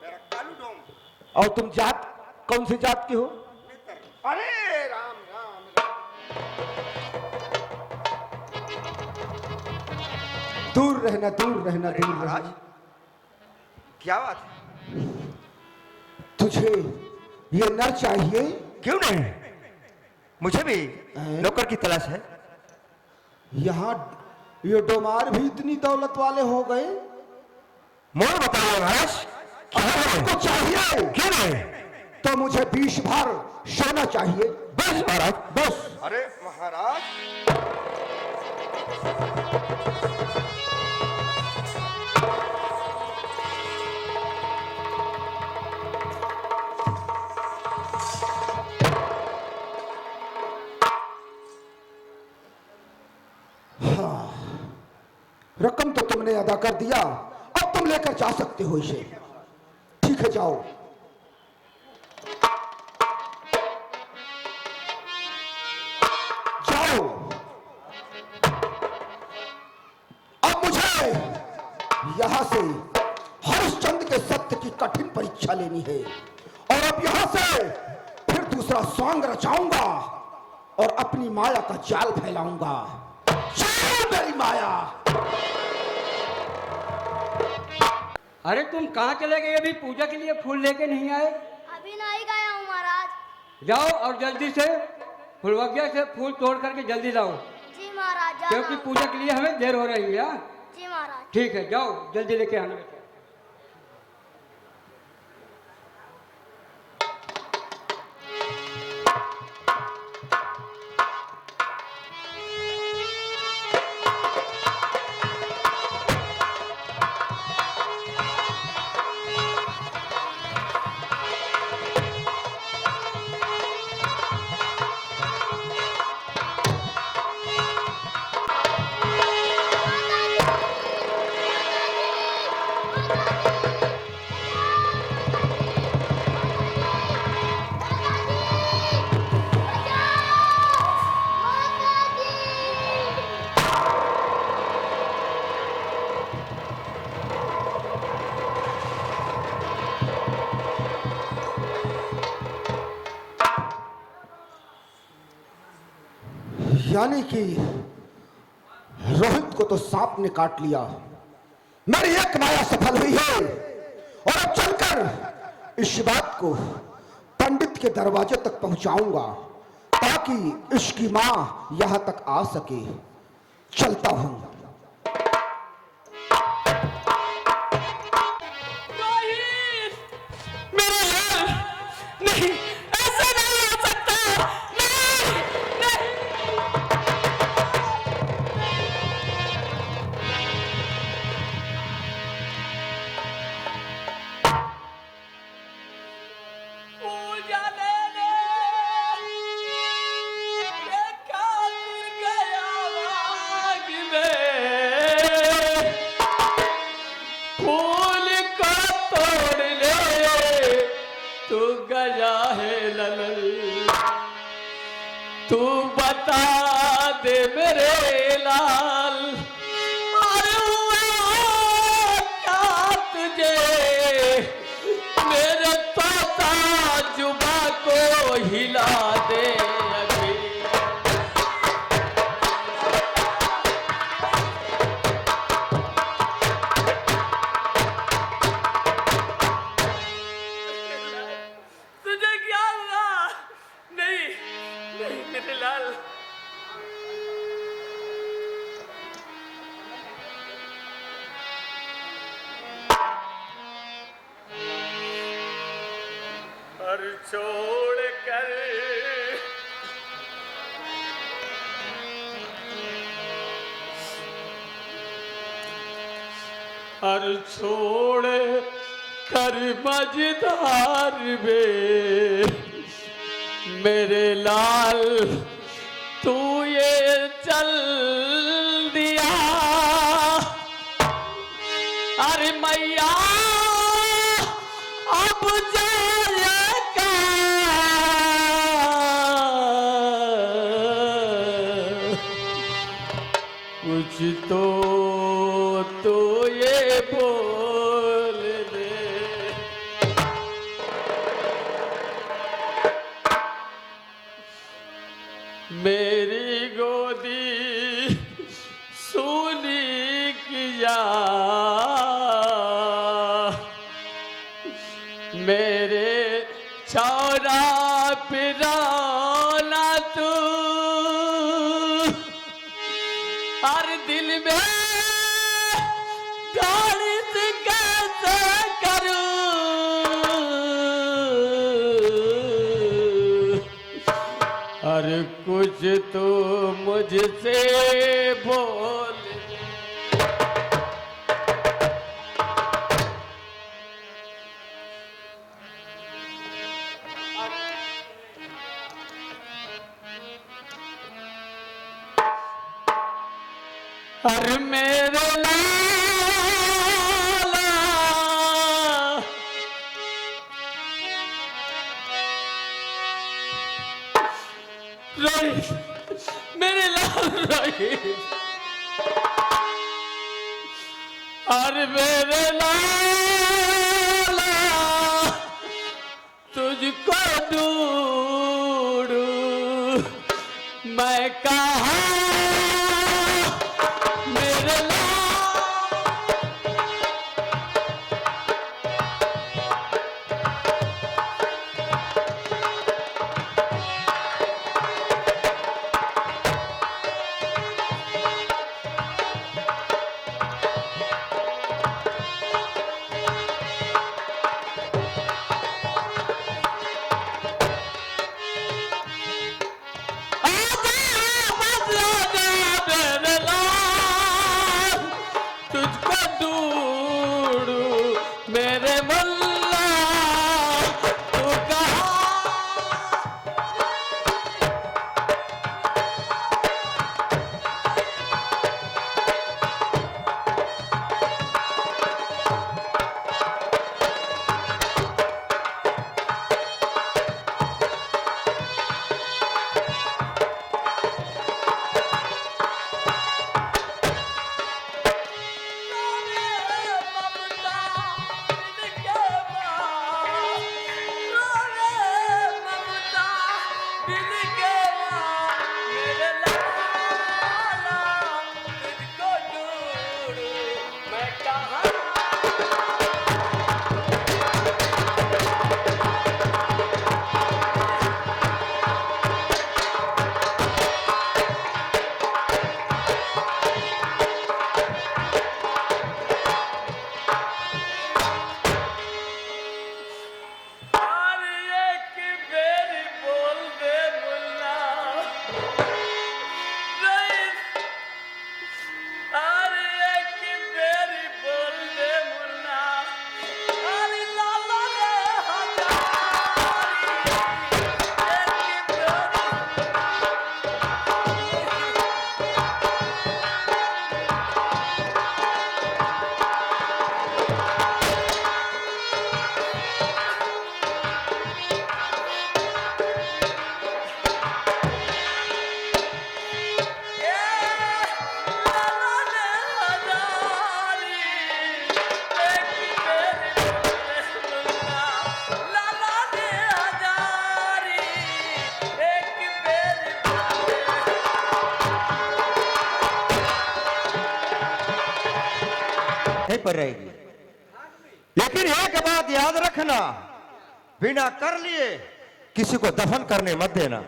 मेरा कालू डोम। और तुम जात कौन सी जात की हो? अरे राम राम दूर रहना, दूर रहना, दूर रहना। क्या बात है? तुझे ये नर चाहिए? क्यों नहीं, मुझे भी नौकर की तलाश है। यहाँ ये डोमार भी इतनी दौलत वाले हो गए? मोड़ बताओ महाराज, आपको चाहिए? क्यों नहीं? तो मुझे 20 भार सोना चाहिए। बस महाराज, बस। अरे महाराज, रकम तो तुमने अदा कर दिया, अब तुम लेकर जा सकते हो इसे। ठीक है, जाओ। जाओ। अब मुझे यहां से हरिश्चंद्र के सत्य की कठिन परीक्षा लेनी है, और अब यहां से फिर दूसरा स्वांग रचाऊंगा और अपनी माया का जाल फैलाऊंगा। चलो मेरी माया। अरे तुम कहाँ चले गए? अभी पूजा के लिए फूल लेके नहीं आए? अभी नहीं गया हूँ महाराज। जाओ और जल्दी से फुलवगिया से फूल तोड़ करके जल्दी लाओ, जी महाराज। जा क्योंकि रहा हूँ। पूजा के लिए हमें देर हो रही है। जी महाराज। ठीक है, जाओ जल्दी लेके आना बेटा। यानी कि रोहित को तो सांप ने काट लिया। मेरी एक माया सफल हुई है, और अब चलकर इस बात को पंडित के दरवाजे तक पहुंचाऊंगा। ताकि इसकी मां यहां तक आ सके। चलता हूं। नहीं, ऐसा नहीं हो सकता। नहीं, नहीं। पूजा लेने ये खातिर गया बाग में, फूल को तोड़ ले तू गया है ललन। तू बता दे मेरे लाल, और हुआ क्या तुझे मेरे तोता जुबा को हिला दे अभी। तुझे क्या हुआ? नहीं, नहीं मेरे लाल। और छोड़ कर मझधार में मेरे लाल तू ये चल दिया। अरे मैया अब जाएगा कुछ तो ये बोल दे। मेरी गोदी सूनी किया, मेरे चौरा पिराना तू, हर दिल में गालिस कैसे करूं। हर कुछ तो मुझसे बोल। हर मेरे लाला रोहित, मेरे लाल रोहित, हर मेरे लाला तुझको ढूंढूं मैं कहाँ। वहीं पर रहेगी। लेकिन एक बात याद रखना, बिना कर लिए किसी को दफन करने मत देना।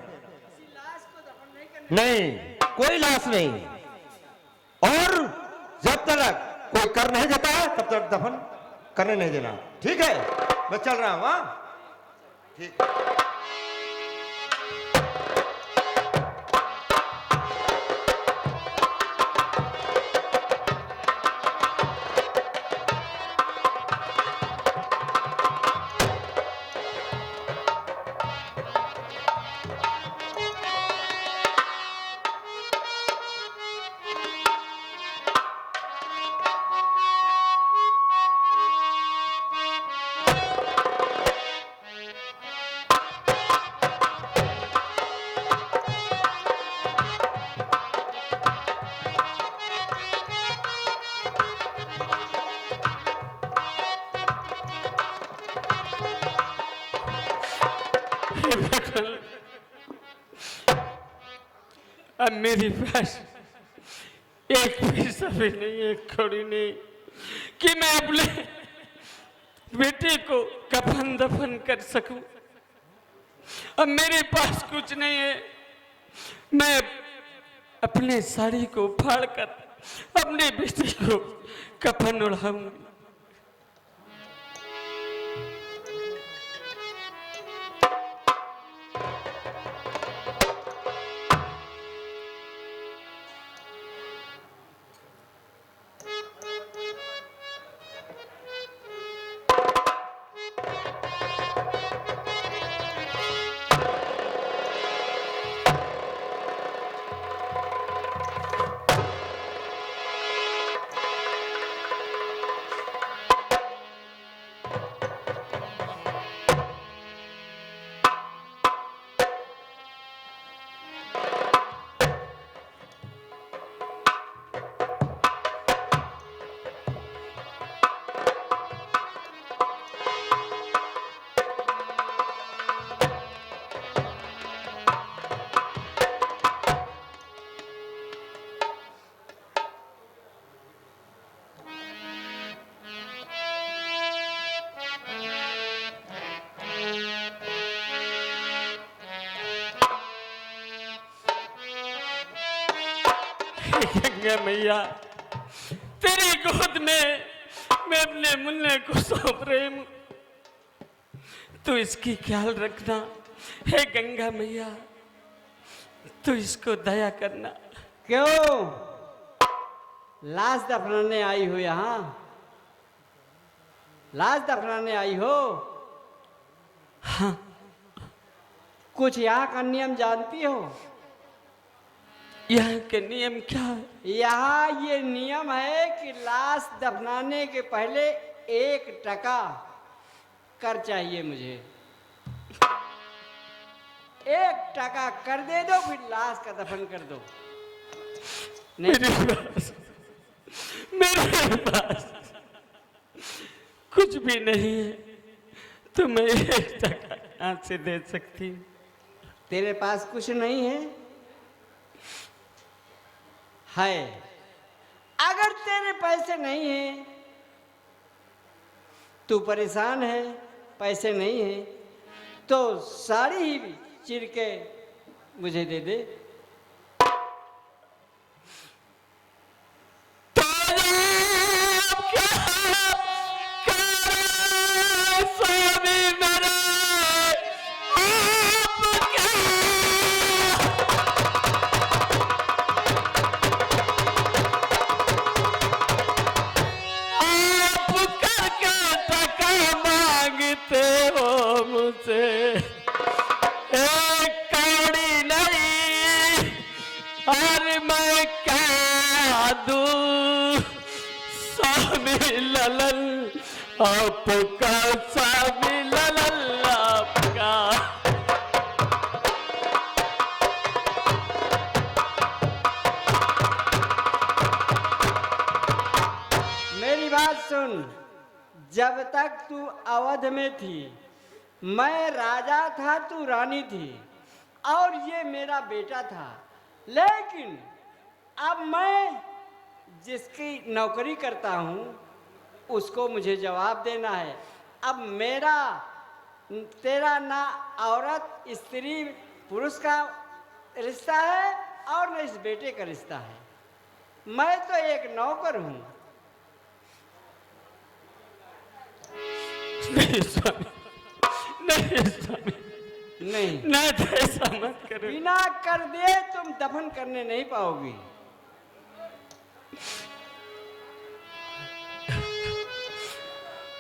नहीं, कोई लाश नहीं। और जब तक कोई कर नहीं देता है तब तक दफन करने नहीं देना। ठीक है, मैं चल रहा हूं। हाँ, ठीक है। अब मेरे पास एक पैसा भी नहीं है, कौड़ी नहीं, कि मैं अपने बेटे को कफन दफन कर सकूं। अब मेरे पास कुछ नहीं है। मैं अपने साड़ी को फाड़कर अपने बेटे को कफन ओढ़ाऊंगी। गंगा मैया, तेरी गोद में मैं अपने मुन्ने को सौंप रही हूं, तू इसकी ख्याल रखना। हे गंगा मैया, तू इसको दया करना। क्यों लाश दफनाने आई हो यहाँ? लाश दफनाने आई हो? हाँ। कुछ यहाँ का नियम जानती हो? यहाँ के नियम क्या है? यहाँ ये नियम है कि लाश दफनाने के पहले 1 टका कर चाहिए मुझे। 1 टका कर दे दो, फिर लाश का दफन कर दो। मेरे पास कुछ भी नहीं है, तो मैं 1 टका कहाँ से दे सकती हूँ? तेरे पास कुछ नहीं है? है। अगर तेरे पैसे नहीं हैं, तू परेशान है, पैसे नहीं है, तो साड़ी ही चिर के मुझे दे दे। आपका स्वामी ललल आपका। मेरी बात सुन, जब तक तू अवध में थी, मैं राजा था, तू रानी थी, और ये मेरा बेटा था। लेकिन अब मैं जिसकी नौकरी करता हूँ उसको मुझे जवाब देना है। अब मेरा तेरा ना औरत स्त्री पुरुष का रिश्ता है और न इस बेटे का रिश्ता है। मैं तो एक नौकर हूँ। नहीं स्वामी, नहीं स्वामी, नहीं, नहीं तो ऐसा मत करो। बिना कर दिए तुम दफन करने नहीं पाओगी।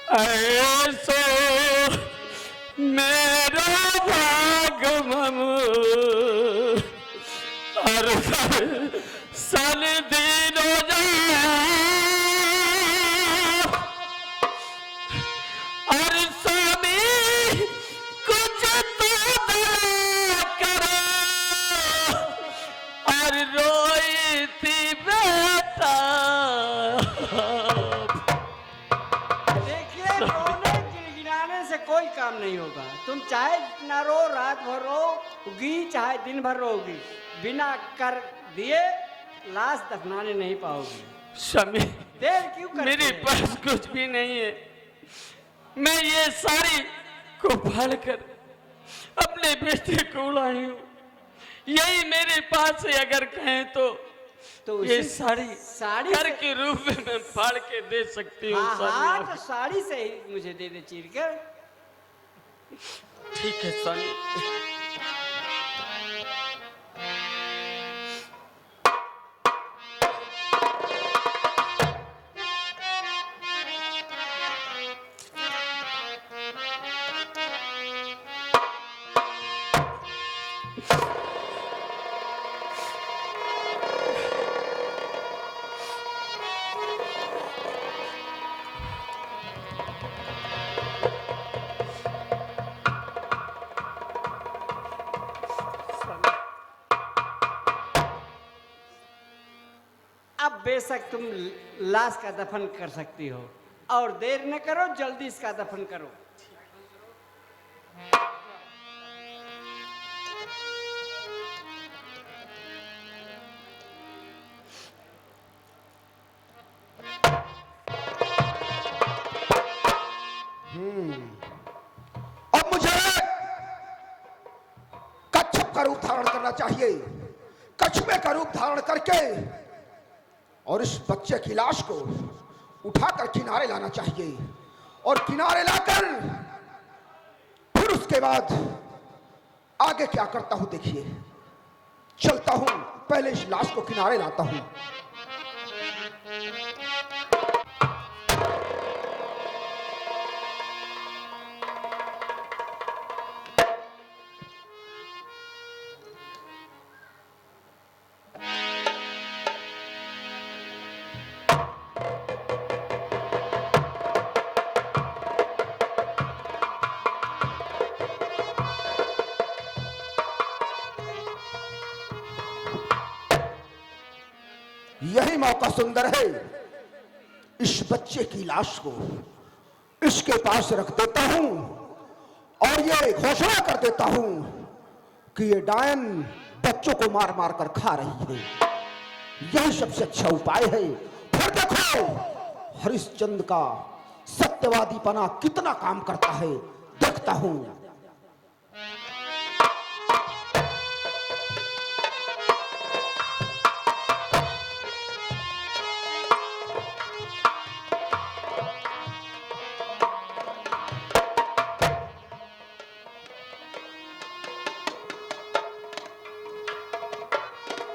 ऐसो मेरा भाग ममु और सल दिनो जा और स्वामी कुछ तो दया करो और रोई थी बेटा। देखिए, रोने गिड़गिड़ाने से कोई काम नहीं होगा। तुम चाहे जितना रो, रात भर रोगी, चाहे दिन भर रोगी, बिना कर दिए लाश दफनाने नहीं पाओगी। स्वामी, देर क्यों करते मेरे हैं? पास कुछ भी नहीं है। मैं ये साड़ी को फाड़ कर अपने बेटे को लाई हूँ। यही मेरे पास है। अगर कहें तो ये साड़ी घर के रूप में मैं फाड़ के दे सकती हूँ। हाँ, स्वामी, हाँ, तो साड़ी से ही मुझे दे दे चीर कर। ठीक है स्वामी। अब बेशक तुम लाश का दफन कर सकती हो और देर न करो, जल्दी इसका दफन करो। अब मुझे कच्छप का रूप धारण करना चाहिए। कछुए का रूप धारण करके और इस बच्चे की लाश को उठाकर किनारे लाना चाहिए और किनारे लाकर फिर उसके बाद आगे क्या करता हूं देखिए। चलता हूं, पहले इस लाश को किनारे लाता हूं। यही मौका सुंदर है। इस बच्चे की लाश को इसके पास रख देता हूं और ये घोषणा कर देता हूं कि ये डायन बच्चों को मार मार कर खा रही है। यही सबसे अच्छा उपाय है। फिर देखो हरिश्चंद्र का सत्यवादीपना कितना काम करता है, देखता हूं।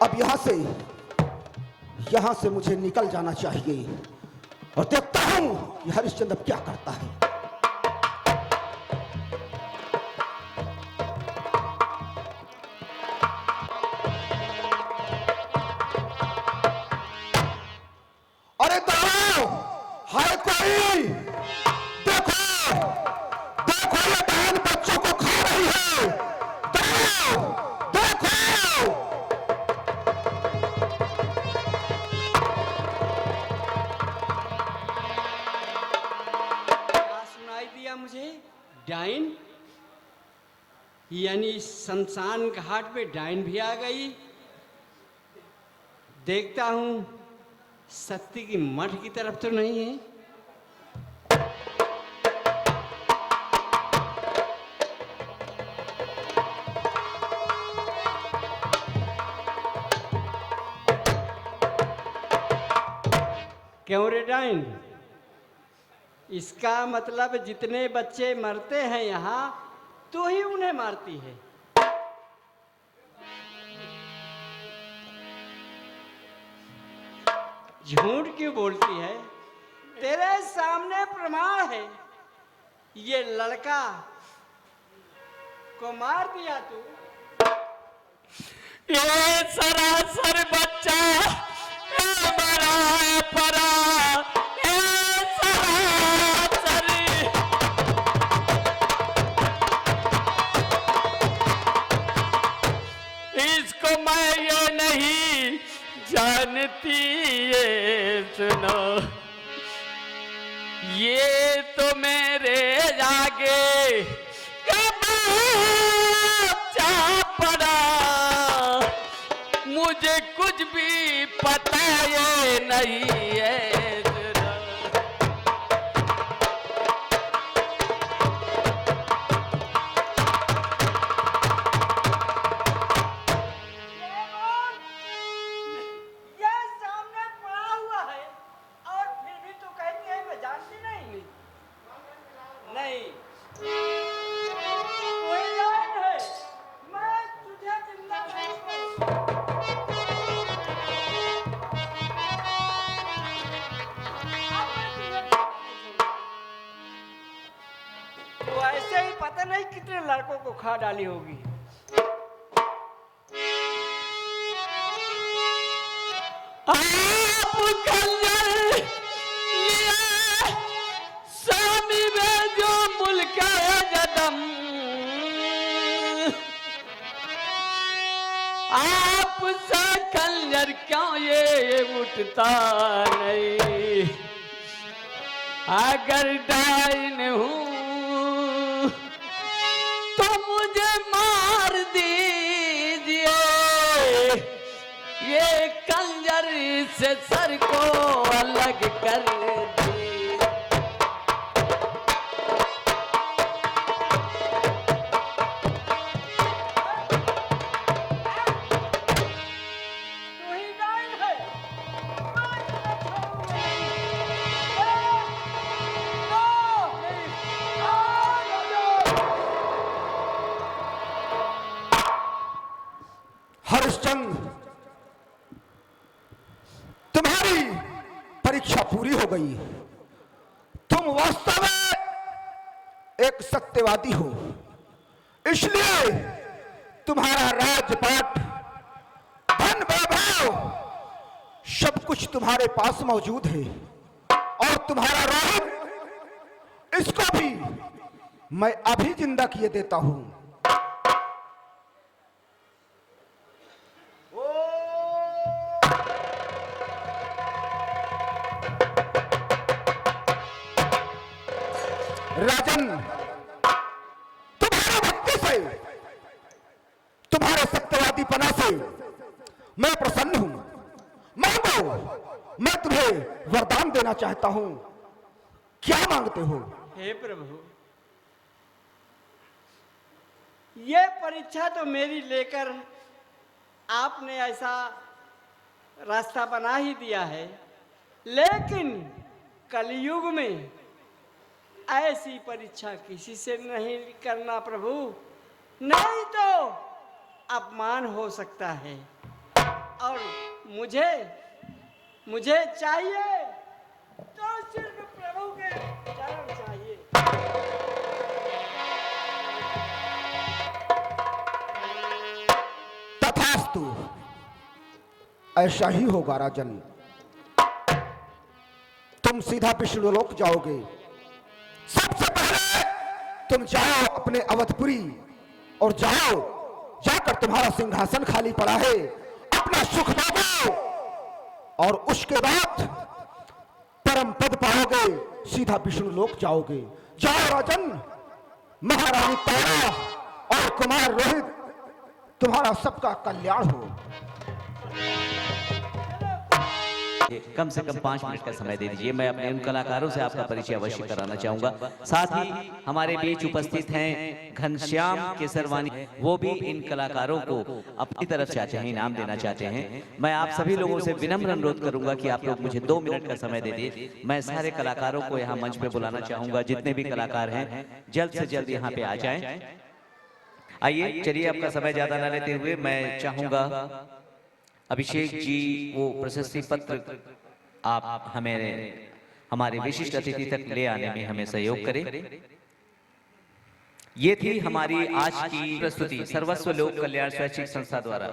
अब यहां से मुझे निकल जाना चाहिए और देखता हूं कि हरिश्चंद्र क्या करता है। अरे दाओ, हाय कोई, देखो देखो ये बहन बच्चों को खा रही है। दाओ, देखो। मुझे डाइन, यानी शमशान घाट पे डाइन भी आ गई। देखता हूं सत्य की मठ की तरफ तो नहीं है। क्यों रे डाइन? इसका मतलब जितने बच्चे मरते हैं यहाँ तू ही उन्हें मारती है। झूठ क्यों बोलती है? तेरे सामने प्रमाण है, ये लड़का को मार दिया तू। ये सरासर बच्चा बड़ा परा, ये सरासर। इसको मैं ये नहीं जानती, ये सुनो, ये तो मेरे आगे पड़ा, मुझे कुछ भी पता ये नहीं है। ये सामने पड़ा हुआ है और फिर भी तू कहती है मैं जानती नहीं। नहीं, कोई जान है, मैं तुझे जिंदा नहीं तो ऐसे ही पता नहीं कितने लड़कों को खा डाली होगी। आप खंजर लिया स्वामी में जो मुल्क है जदम, आप सा खंजर क्यों ये उठता नहीं? अगर डाइन हूं तो मुझे मार दीजिए, ये कंजर से सर को अलग कर दे। तू ही डाइन है, मैं तुझे छोड़ूंगा नहीं। हरिश्चंद्र, तुम्हारी परीक्षा पूरी हो गई। तुम वास्तव में एक सत्यवादी हो, इसलिए तुम्हारा राजपाट, धन वैभव सब कुछ तुम्हारे पास मौजूद है। और तुम्हारा रोहित, इसको भी मैं अभी जिंदा किए देता हूं। राजन, तुम्हारी भक्ति से, तुम्हारे सत्यवादीपना से मैं प्रसन्न हूं। मांगो, मैं तुम्हें वरदान देना चाहता हूं। क्या मांगते हो? हे प्रभु, ये परीक्षा तो मेरी लेकर आपने ऐसा रास्ता बना ही दिया है, लेकिन कलयुग में ऐसी परीक्षा किसी से नहीं करना प्रभु, नहीं तो अपमान हो सकता है। और मुझे चाहिए तो सिर्फ प्रभु के चरण चाहिए। तथास्तु, ऐसा ही होगा राजन। तुम सीधा विष्णुलोक जाओगे। सबसे पहले तुम जाओ अपने अवधपुरी और जाकर तुम्हारा सिंहासन खाली पड़ा है, अपना सुख भोगो और उसके बाद परम पद पाओगे, सीधा विष्णुलोक जाओगे। जाओ राजन। महारानी तारा और कुमार रोहित, तुम्हारा सबका कल्याण हो। कम से कम 5 मिनट का समय दे दीजिए। मैं अपने उन कलाकारों से आपका परिचय अवश्य कराना चाहूंगा। साथ ही हमारे बीच उपस्थित हैं घनश्याम केसरवानी, वो भी इन कलाकारों को अपनी तरफ से चाहते हैं, इनाम देना चाहते हैं। मैं आप सभी लोगों से विनम्र अनुरोध करूंगा कि आप लोग मुझे 2 मिनट का समय दे दिए। मैं सारे कलाकारों को यहाँ मंच पे बुलाना चाहूंगा, जितने भी कलाकार हैं जल्द से जल्द यहाँ पे आ जाएं। आइए, चलिए आपका समय ज्यादा न लेते हुए मैं चाहूंगा अभिषेक जी वो प्रशस्ति पत्र आप हमारे विशिष्ट अतिथि तक ले आने में हमें सहयोग करें। ये थी हमारी आज की प्रस्तुति सर्वस्व लोक कल्याण स्वैच्छिक संस्था द्वारा।